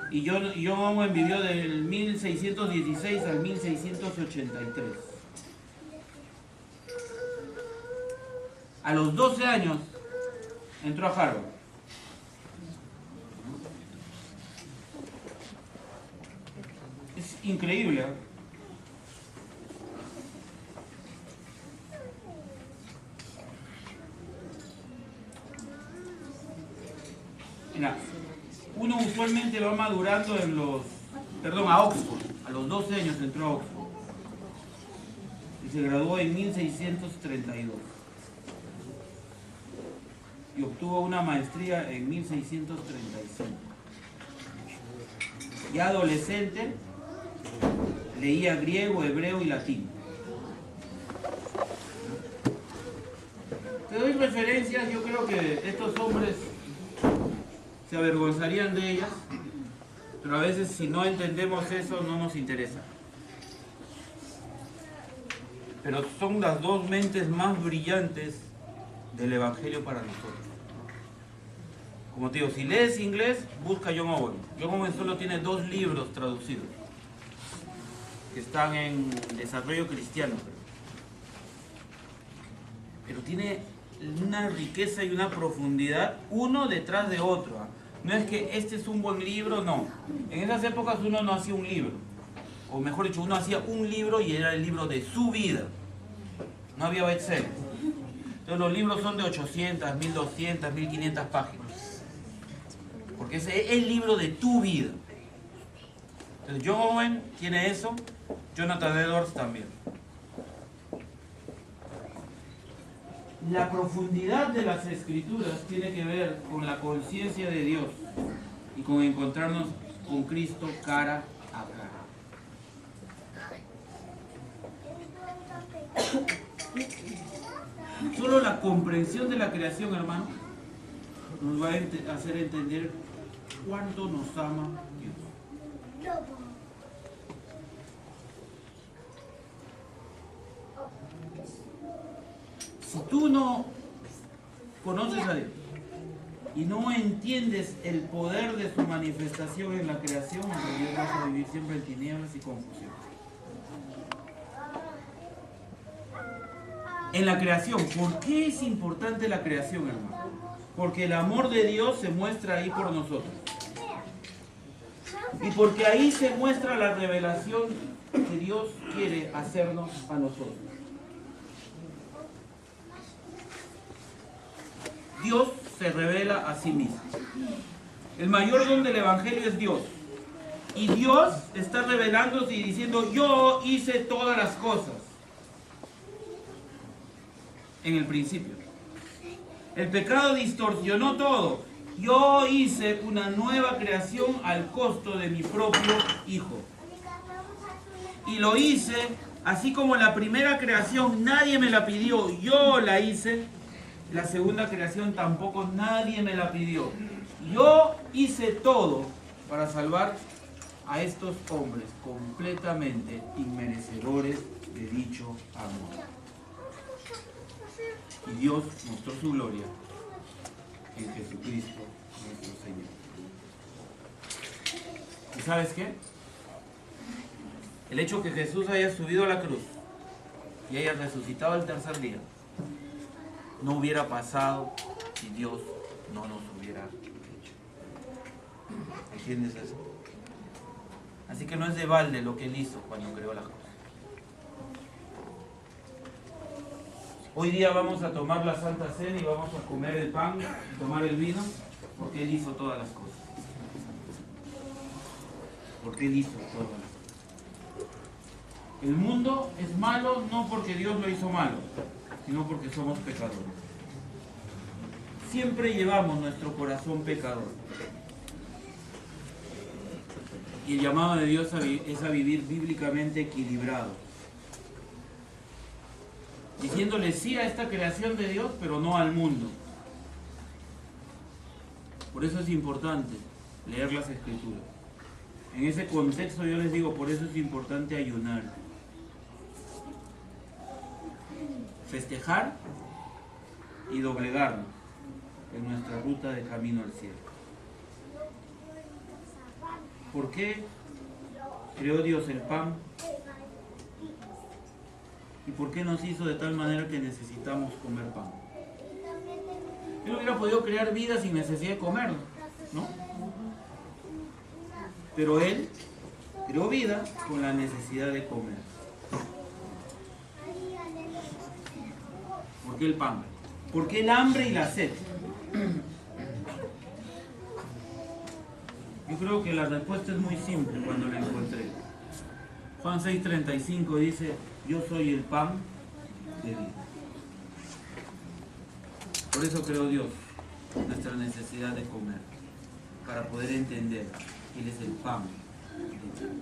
Y John Owen vivió del 1616 al 1683. A los 12 años entró a Harvard. Es increíble, ¿eh? Mira, uno usualmente va madurando a Oxford. A los 12 años entró a Oxford. Y se graduó en 1632. Y obtuvo una maestría en 1635. Ya adolescente, leía griego, hebreo y latín. Te doy referencias, yo creo que estos hombres se avergonzarían de ellas, pero a veces si no entendemos eso no nos interesa. Pero son las dos mentes más brillantes del Evangelio para nosotros. Como te digo, si lees inglés, busca John Owen. John Owen solo tiene 2 libros traducidos, que están en desarrollo cristiano. Pero tiene una riqueza y una profundidad, uno detrás de otro. No es que este es un buen libro, no. En esas épocas uno no hacía un libro. O mejor dicho, uno hacía un libro y era el libro de su vida. No había bestsellers. Entonces los libros son de 800, 1200, 1500 páginas. Porque ese es el libro de tu vida. Entonces John Owen tiene eso, Jonathan Edwards también. La profundidad de las escrituras tiene que ver con la conciencia de Dios y con encontrarnos con Cristo cara a cara. Solo la comprensión de la creación, hermano, nos va a hacer entender cuánto nos ama Dios. Si tú no conoces a Dios y no entiendes el poder de su manifestación en la creación, en realidad vas a vivir siempre en tinieblas y confusión. En la creación, ¿por qué es importante la creación, hermano? Porque el amor de Dios se muestra ahí por nosotros. Y porque ahí se muestra la revelación que Dios quiere hacernos a nosotros. Dios se revela a sí mismo. El mayor don del Evangelio es Dios. Y Dios está revelándose y diciendo: yo hice todas las cosas. En el principio. El pecado distorsionó todo. Yo hice una nueva creación al costo de mi propio Hijo. Y lo hice así como la primera creación nadie me la pidió, yo la hice. La segunda creación tampoco nadie me la pidió. Yo hice todo para salvar a estos hombres completamente inmerecedores de dicho amor. Y Dios mostró su gloria en Jesucristo nuestro Señor. ¿Y sabes qué? El hecho que Jesús haya subido a la cruz y haya resucitado el tercer día no hubiera pasado si Dios no nos hubiera hecho. ¿Entiendes eso? Así que no es de balde lo que Él hizo cuando creó las cosas. Hoy día vamos a tomar la Santa Cena y vamos a comer el pan y tomar el vino porque Él hizo todas las cosas. Porque Él hizo todas las cosas. El mundo es malo no porque Dios lo hizo malo, sino porque somos pecadores. Siempre llevamos nuestro corazón pecador. Y el llamado de Dios es a vivir bíblicamente equilibrado. Diciéndole sí a esta creación de Dios, pero no al mundo. Por eso es importante leer las Escrituras. En ese contexto yo les digo, por eso es importante ayunar. Festejar y doblegarnos en nuestra ruta de camino al cielo. ¿Por qué creó Dios el pan? ¿Y por qué nos hizo de tal manera que necesitamos comer pan? Él hubiera podido crear vida sin necesidad de comerlo, ¿no? Pero Él creó vida con la necesidad de comer. ¿Por qué el pan? ¿Por qué el hambre y la sed? Yo creo que la respuesta es muy simple cuando la encontré. Juan 6:35 dice, yo soy el pan de vida. Por eso creó Dios nuestra necesidad de comer, para poder entender que Él es el pan de vida.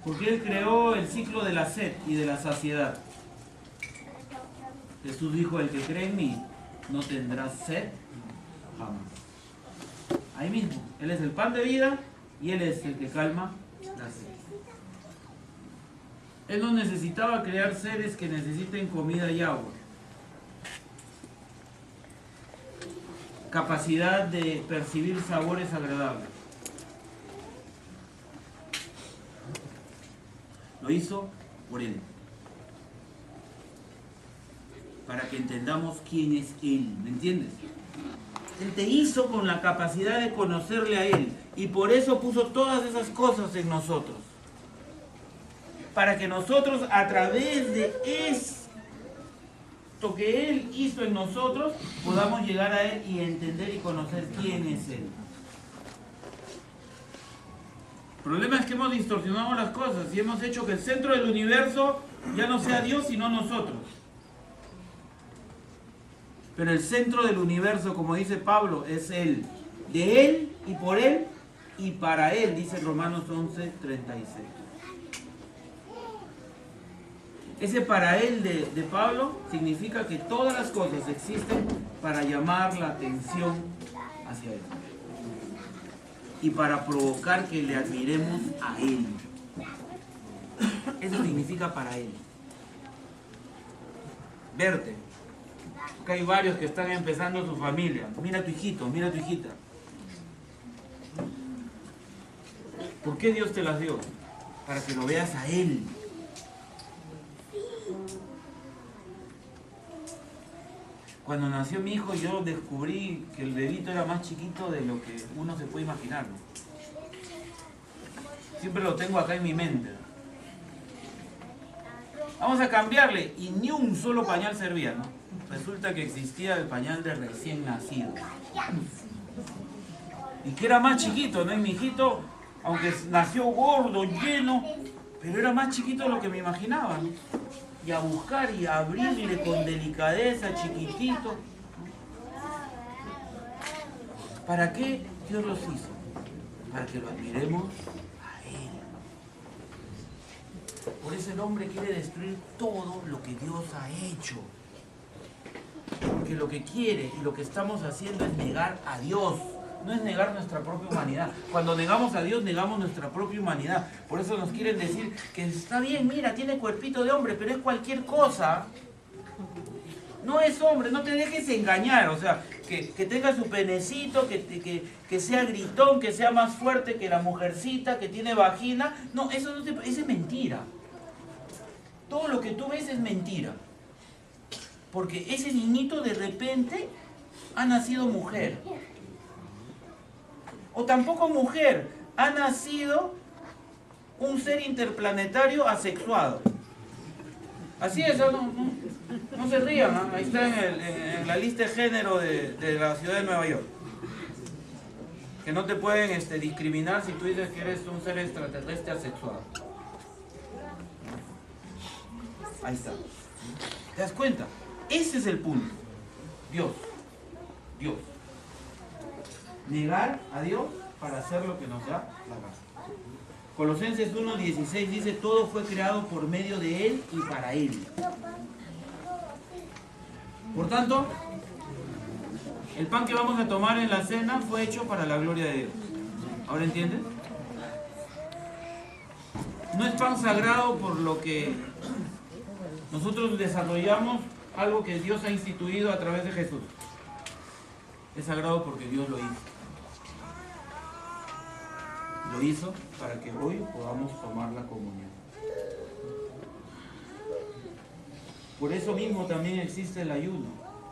Porque Él creó el ciclo de la sed y de la saciedad. Jesús dijo, el que cree en mí no tendrá sed jamás. Ahí mismo, Él es el pan de vida y Él es el que calma la sed. Él no necesitaba crear seres que necesiten comida y agua. Capacidad de percibir sabores agradables. Lo hizo por Él. Para que entendamos quién es Él, ¿me entiendes? Él te hizo con la capacidad de conocerle a Él y por eso puso todas esas cosas en nosotros. Para que nosotros a través de esto que Él hizo en nosotros podamos llegar a Él y entender y conocer quién es Él. El problema es que hemos distorsionado las cosas y hemos hecho que el centro del universo ya no sea Dios sino nosotros. Pero el centro del universo, como dice Pablo, es Él. De Él y por Él y para Él, dice Romanos 11:36. Ese para Él de Pablo significa que todas las cosas existen para llamar la atención hacia Él. Y para provocar que le admiremos a Él. Eso significa para Él. Verte. Que hay varios que están empezando su familia. Mira a tu hijito, mira a tu hijita. ¿Por qué Dios te las dio? Para que lo veas a Él. Cuando nació mi hijo yo descubrí que el bebito era más chiquito de lo que uno se puede imaginar. Siempre lo tengo acá en mi mente. Vamos a cambiarle y ni un solo pañal servía, ¿no? Resulta que existía el pañal de recién nacido. Y que era más chiquito, ¿no? Y mi hijito, aunque nació gordo, lleno, pero era más chiquito de lo que me imaginaba, ¿no? Y a buscar y a abrirle con delicadeza, chiquitito. ¿Para qué Dios los hizo? Para que lo admiremos a Él. Por eso el hombre quiere destruir todo lo que Dios ha hecho. Porque lo que quiere y lo que estamos haciendo es negar a Dios, no es negar nuestra propia humanidad. Cuando negamos a Dios, negamos nuestra propia humanidad. Por eso nos quieren decir que está bien, mira, tiene cuerpito de hombre, pero es cualquier cosa. No es hombre, no te dejes engañar, o sea, que tenga su penecito, que sea gritón, que sea más fuerte que la mujercita, que tiene vagina. No, eso es mentira. Todo lo que tú ves es mentira. Porque ese niñito de repente ha nacido mujer. O tampoco mujer, ha nacido un ser interplanetario asexuado. Así es, no se rían, ¿no? Ahí está en la lista de género de la ciudad de Nueva York. Que no te pueden discriminar si tú dices que eres un ser extraterrestre asexuado. Ahí está. ¿Te das cuenta? Ese es el punto. Dios. Negar a Dios para hacer lo que nos da la gana. Colosenses 1:16 dice, todo fue creado por medio de Él y para Él. Por tanto, el pan que vamos a tomar en la cena fue hecho para la gloria de Dios. ¿Ahora entiendes? No es pan sagrado por lo que nosotros desarrollamos algo que Dios ha instituido a través de Jesús. Es sagrado porque Dios lo hizo. Lo hizo para que hoy podamos tomar la comunión. Por eso mismo también existe el ayuno,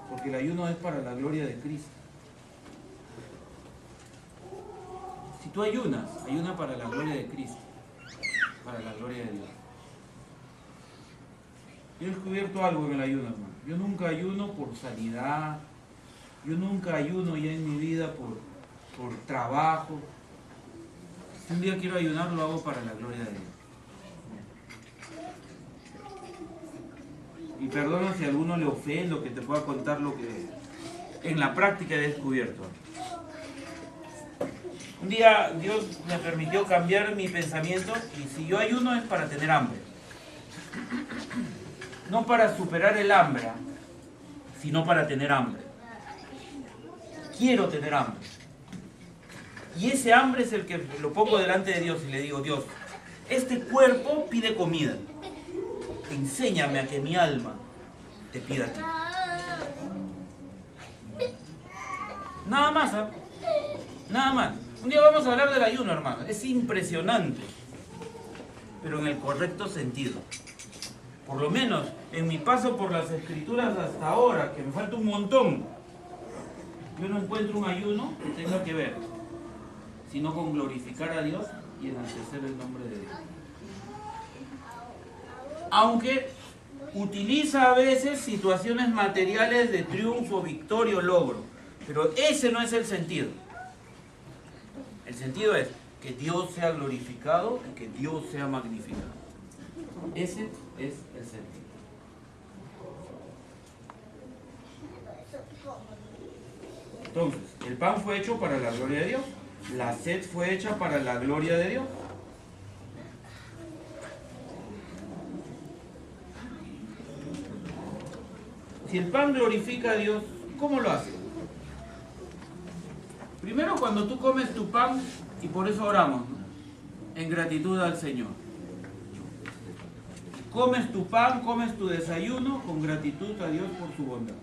porque el ayuno es para la gloria de Cristo. Si tú ayunas, ayuna para la gloria de Cristo, para la gloria de Dios. Yo he descubierto algo en el ayuno, hermano. Yo nunca ayuno por sanidad, yo nunca ayuno ya en mi vida por trabajo. Si un día quiero ayunar, lo hago para la gloria de Dios. Y perdona si a alguno le ofendo, que te pueda contar lo que en la práctica he descubierto. Un día Dios me permitió cambiar mi pensamiento y si yo ayuno es para tener hambre. No para superar el hambre, sino para tener hambre. Quiero tener hambre. Y ese hambre es el que lo pongo delante de Dios y le digo, Dios, este cuerpo pide comida. Enséñame a que mi alma te pida a ti. Nada más, ¿eh? Nada más. Un día vamos a hablar del ayuno, hermano. Es impresionante, pero en el correcto sentido. Por lo menos en mi paso por las escrituras hasta ahora, que me falta un montón, yo no encuentro un ayuno que tenga que ver, sino con glorificar a Dios y enaltecer el nombre de Dios. Aunque utiliza a veces situaciones materiales de triunfo, victoria o logro, pero ese no es el sentido. El sentido es que Dios sea glorificado y que Dios sea magnificado. Ese es el sentido. Entonces, el pan fue hecho para la gloria de Dios. La sed fue hecha para la gloria de Dios. Si el pan glorifica a Dios, ¿cómo lo hace? Primero, cuando tú comes tu pan, y por eso oramos, ¿no? En gratitud al Señor. Comes tu pan, comes tu desayuno con gratitud a Dios por su bondad.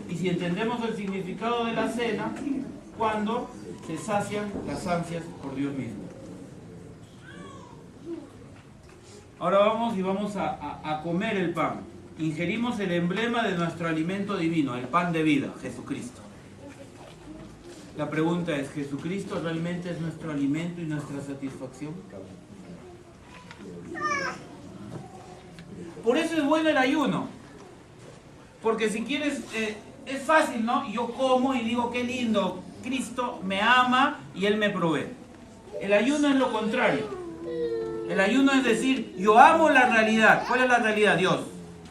Y si entendemos el significado de la cena, cuando se sacian las ansias por Dios mismo. Ahora vamos a comer el pan. Ingerimos el emblema de nuestro alimento divino, el pan de vida, Jesucristo. La pregunta es, ¿Jesucristo realmente es nuestro alimento y nuestra satisfacción? Por eso es bueno el ayuno. Porque si quieres, es fácil, ¿no? Yo como y digo, qué lindo, Cristo me ama y Él me provee. El ayuno es lo contrario. El ayuno es decir, yo amo la realidad. ¿Cuál es la realidad? Dios.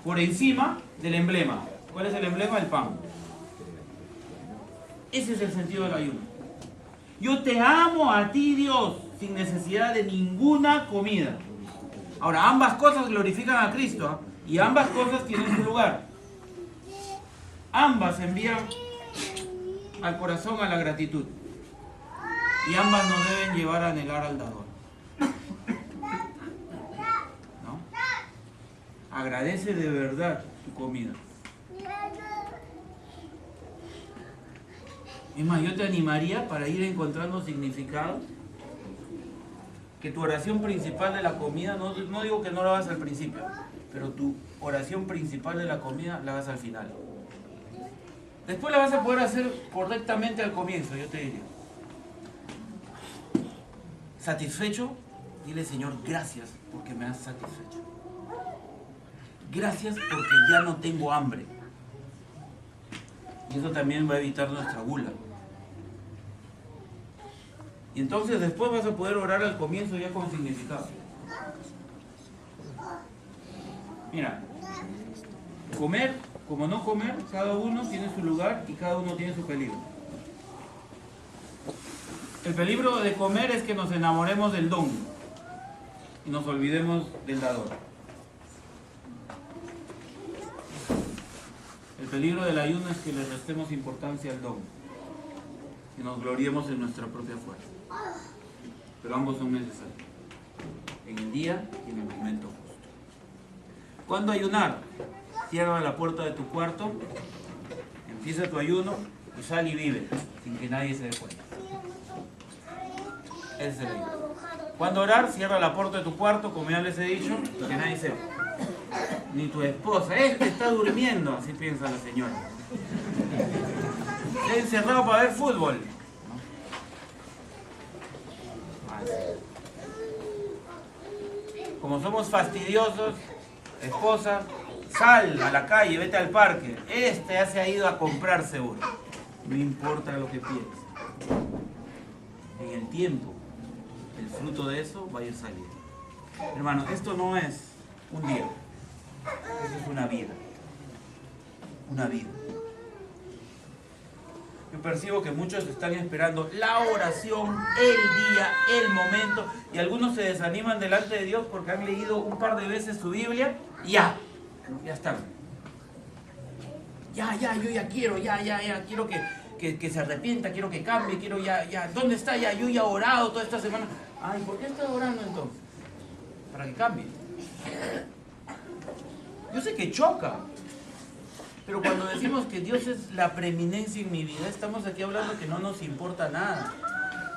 Por encima del emblema. ¿Cuál es el emblema? El pan. Ese es el sentido del ayuno. Yo te amo a ti, Dios, sin necesidad de ninguna comida. Ahora, ambas cosas glorifican a Cristo, ¿eh? Y ambas cosas tienen su lugar. Ambas envían al corazón a la gratitud. Y ambas nos deben llevar a anhelar al dador. Agradece de verdad tu comida. Es más, yo te animaría para ir encontrando significado, que tu oración principal de la comida, no digo que no lo hagas al principio, pero tu oración principal de la comida la hagas al final. Después la vas a poder hacer correctamente al comienzo, yo te diría. ¿Satisfecho? Dile, Señor, gracias porque me has satisfecho. Gracias porque ya no tengo hambre. Y eso también va a evitar nuestra gula. Y entonces después vas a poder orar al comienzo ya con significado. Mira, comer como no comer, cada uno tiene su lugar y cada uno tiene su peligro. El peligro de comer es que nos enamoremos del don y nos olvidemos del dador. El peligro del ayuno es que le restemos importancia al don y nos gloriemos en nuestra propia fuerza. Pero ambos son necesarios, en el día y en el momento justo. ¿Cuándo ayunar? Cierra la puerta de tu cuarto, empieza tu ayuno y sal y vive, sin que nadie se dé cuenta. Ese es el ayuno. ¿Cuándo orar? Cierra la puerta de tu cuarto, como ya les he dicho, que nadie sepa. Ni tu esposa, está durmiendo, así piensa la señora. Está encerrado para ver fútbol. Como somos fastidiosos, esposa, sal a la calle, vete al parque. Ya se ha ido a comprar seguro. No importa lo que pienses. En el tiempo, el fruto de eso va a ir saliendo. Hermano, esto no es un día. Esto es una vida. Una vida. Yo percibo que muchos están esperando la oración, el día, el momento, y algunos se desaniman delante de Dios porque han leído un par de veces su Biblia y ya están. Yo ya quiero, quiero que se arrepienta, quiero que cambie, quiero ya. ¿Dónde está ya? Yo ya he orado toda esta semana. Ay, ¿por qué estás orando entonces? Para que cambie. Yo sé que choca. Pero cuando decimos que Dios es la preeminencia en mi vida, estamos aquí hablando que no nos importa nada.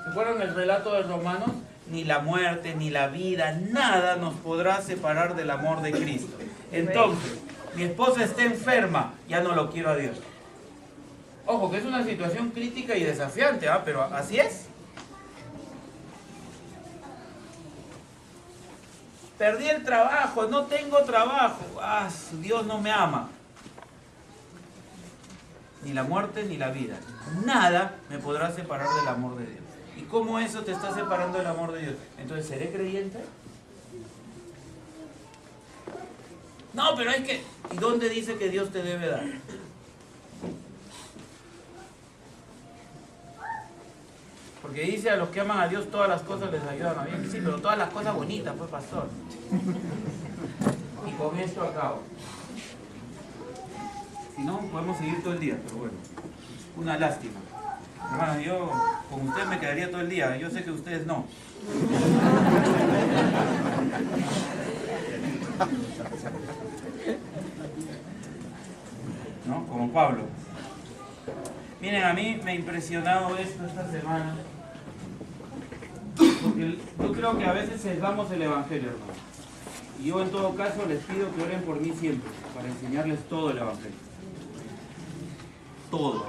¿Se acuerdan del relato de Romanos? Ni la muerte, ni la vida, nada nos podrá separar del amor de Cristo. Entonces, mi esposa está enferma, ya no lo quiero a Dios. Ojo, que es una situación crítica y desafiante, pero así es. Perdí el trabajo, no tengo trabajo. Dios no me ama. Ni la muerte ni la vida. Nada me podrá separar del amor de Dios. ¿Y cómo eso te está separando del amor de Dios? Entonces, ¿seré creyente? No, pero es que... ¿Y dónde dice que Dios te debe dar? Porque dice, a los que aman a Dios todas las cosas les ayudan a bien. Sí, pero todas las cosas bonitas, pues, pastor. Y con esto acabo. Si no, podemos seguir todo el día, pero bueno, una lástima. Hermano, yo con usted me quedaría todo el día, yo sé que ustedes no. ¿No? Como Pablo. Miren, a mí me ha impresionado esto esta semana, porque yo creo que a veces sesgamos el Evangelio, hermano. Y yo en todo caso les pido que oren por mí siempre, para enseñarles todo el Evangelio. Todo.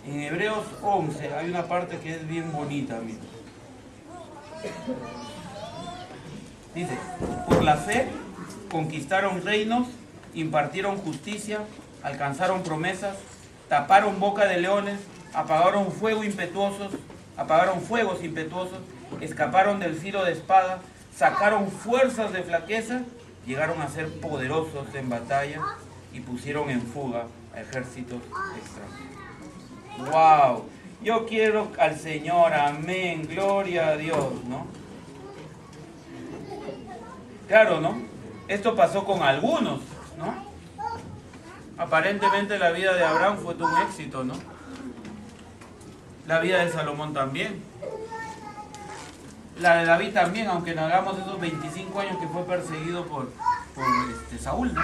En Hebreos 11 hay una parte que es bien bonita, miren. Dice, por la fe conquistaron reinos, impartieron justicia, alcanzaron promesas, taparon boca de leones, apagaron fuegos impetuosos, escaparon del filo de espada, sacaron fuerzas de flaqueza, llegaron a ser poderosos en batalla y pusieron en fuga a ejércitos extranjeros. ¡Wow! Yo quiero al Señor, amén, gloria a Dios, ¿no? Claro, ¿no? Esto pasó con algunos, ¿no? Aparentemente la vida de Abraham fue todo un éxito, ¿no? La vida de Salomón también. La de David también, aunque no hagamos esos 25 años que fue perseguido por Saúl, ¿no?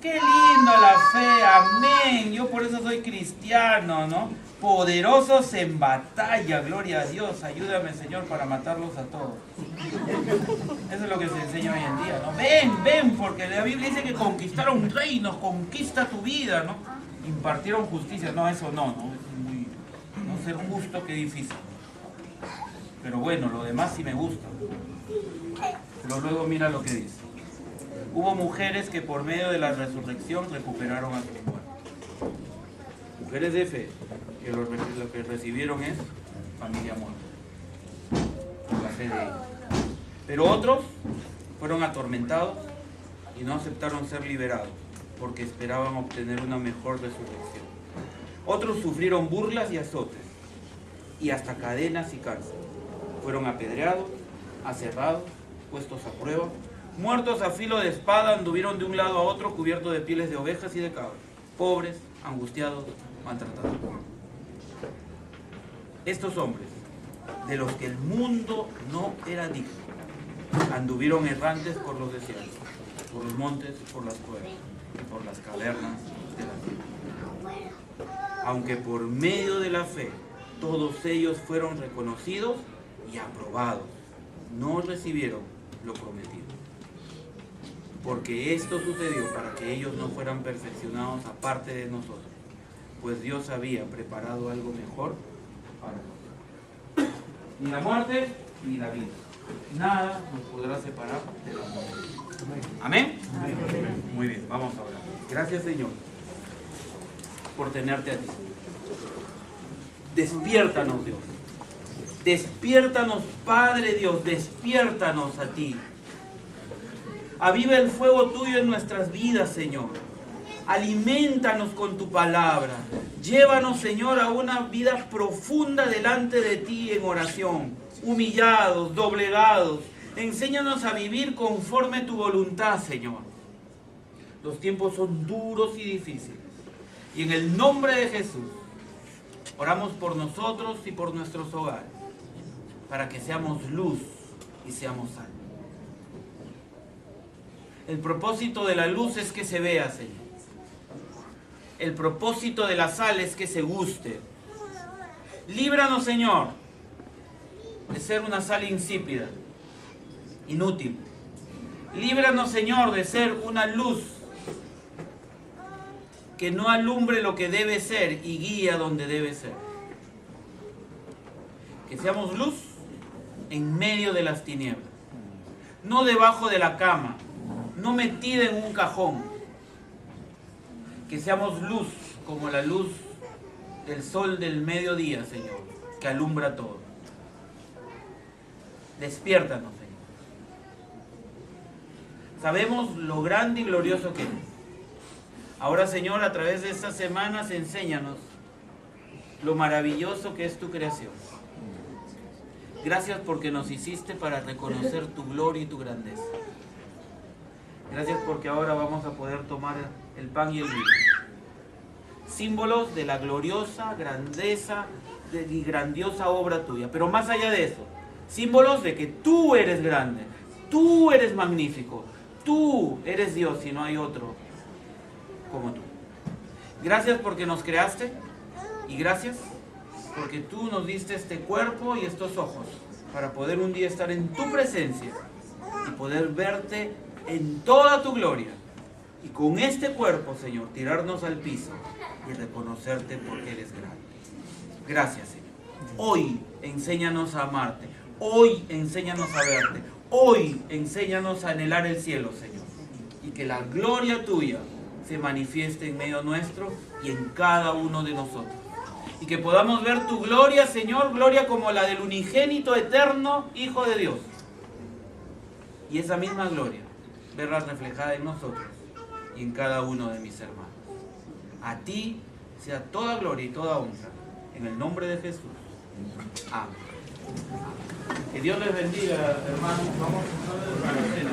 ¡Qué lindo la fe! ¡Amén! Yo por eso soy cristiano, ¿no? Poderosos en batalla, gloria a Dios. Ayúdame, Señor, para matarlos a todos. Eso es lo que se enseña hoy en día, ¿no? Ven, ven, porque la Biblia dice que conquistaron reinos, conquista tu vida, ¿no? Impartieron justicia. No, eso no, ¿no? Es muy... No ser justo, qué difícil. Pero bueno, lo demás sí me gusta. Pero luego mira lo que dice. Hubo mujeres que por medio de la resurrección recuperaron a sus muertos. Mujeres de fe, que lo que recibieron es familia muerta. Por la fe de ellos. Pero otros fueron atormentados y no aceptaron ser liberados, porque esperaban obtener una mejor resurrección. Otros sufrieron burlas y azotes, y hasta cadenas y cárcel. Fueron apedreados, aserrados, puestos a prueba, muertos a filo de espada, anduvieron de un lado a otro cubiertos de pieles de ovejas y de cabras, pobres, angustiados, maltratados. Estos hombres, de los que el mundo no era digno, anduvieron errantes por los desiertos, por los montes, por las cuevas y por las cavernas de la tierra. Aunque por medio de la fe todos ellos fueron reconocidos y aprobados, no recibieron lo prometido. Porque esto sucedió para que ellos no fueran perfeccionados aparte de nosotros, pues Dios había preparado algo mejor para nosotros. Ni la muerte ni la vida, nada nos podrá separar del amor de Dios. ¿Amén? Muy bien, vamos a orar. Gracias, Señor, por tenerte a ti. Despiértanos, Dios. Despiértanos, Padre Dios, despiértanos a ti. Aviva el fuego tuyo en nuestras vidas, Señor. Aliméntanos con tu palabra. Llévanos, Señor, a una vida profunda delante de ti en oración. Humillados, doblegados. Enséñanos a vivir conforme tu voluntad, Señor. Los tiempos son duros y difíciles. Y en el nombre de Jesús, oramos por nosotros y por nuestros hogares, para que seamos luz y seamos sal. El propósito de la luz es que se vea, Señor. El propósito de la sal es que se guste. Líbranos, Señor, de ser una sal insípida, inútil. Líbranos, Señor, de ser una luz que no alumbre lo que debe ser y guía donde debe ser. Que seamos luz en medio de las tinieblas, no debajo de la cama, no metida en un cajón. Que seamos luz como la luz del sol del mediodía, Señor, que alumbra todo. Despiértanos, Señor. Sabemos lo grande y glorioso que eres. Ahora, Señor, a través de estas semanas, enséñanos lo maravilloso que es tu creación. Gracias porque nos hiciste para reconocer tu gloria y tu grandeza. Gracias porque ahora vamos a poder tomar el pan y el vino. Símbolos de la gloriosa grandeza y grandiosa obra tuya. Pero más allá de eso, símbolos de que tú eres grande, tú eres magnífico, tú eres Dios y no hay otro como tú. Gracias porque nos creaste y gracias porque tú nos diste este cuerpo y estos ojos para poder un día estar en tu presencia y poder verte en toda tu gloria. Y con este cuerpo, Señor, tirarnos al piso y reconocerte porque eres grande. Gracias, Señor. Hoy enséñanos a amarte. Hoy enséñanos a verte. Hoy enséñanos a anhelar el cielo, Señor. Y que la gloria tuya se manifieste en medio nuestro y en cada uno de nosotros. Y que podamos ver tu gloria, Señor, gloria como la del unigénito eterno Hijo de Dios. Y esa misma gloria, verla reflejada en nosotros y en cada uno de mis hermanos. A ti sea toda gloria y toda honra. En el nombre de Jesús. Amén. Que Dios les bendiga, hermanos. Vamos a la cena.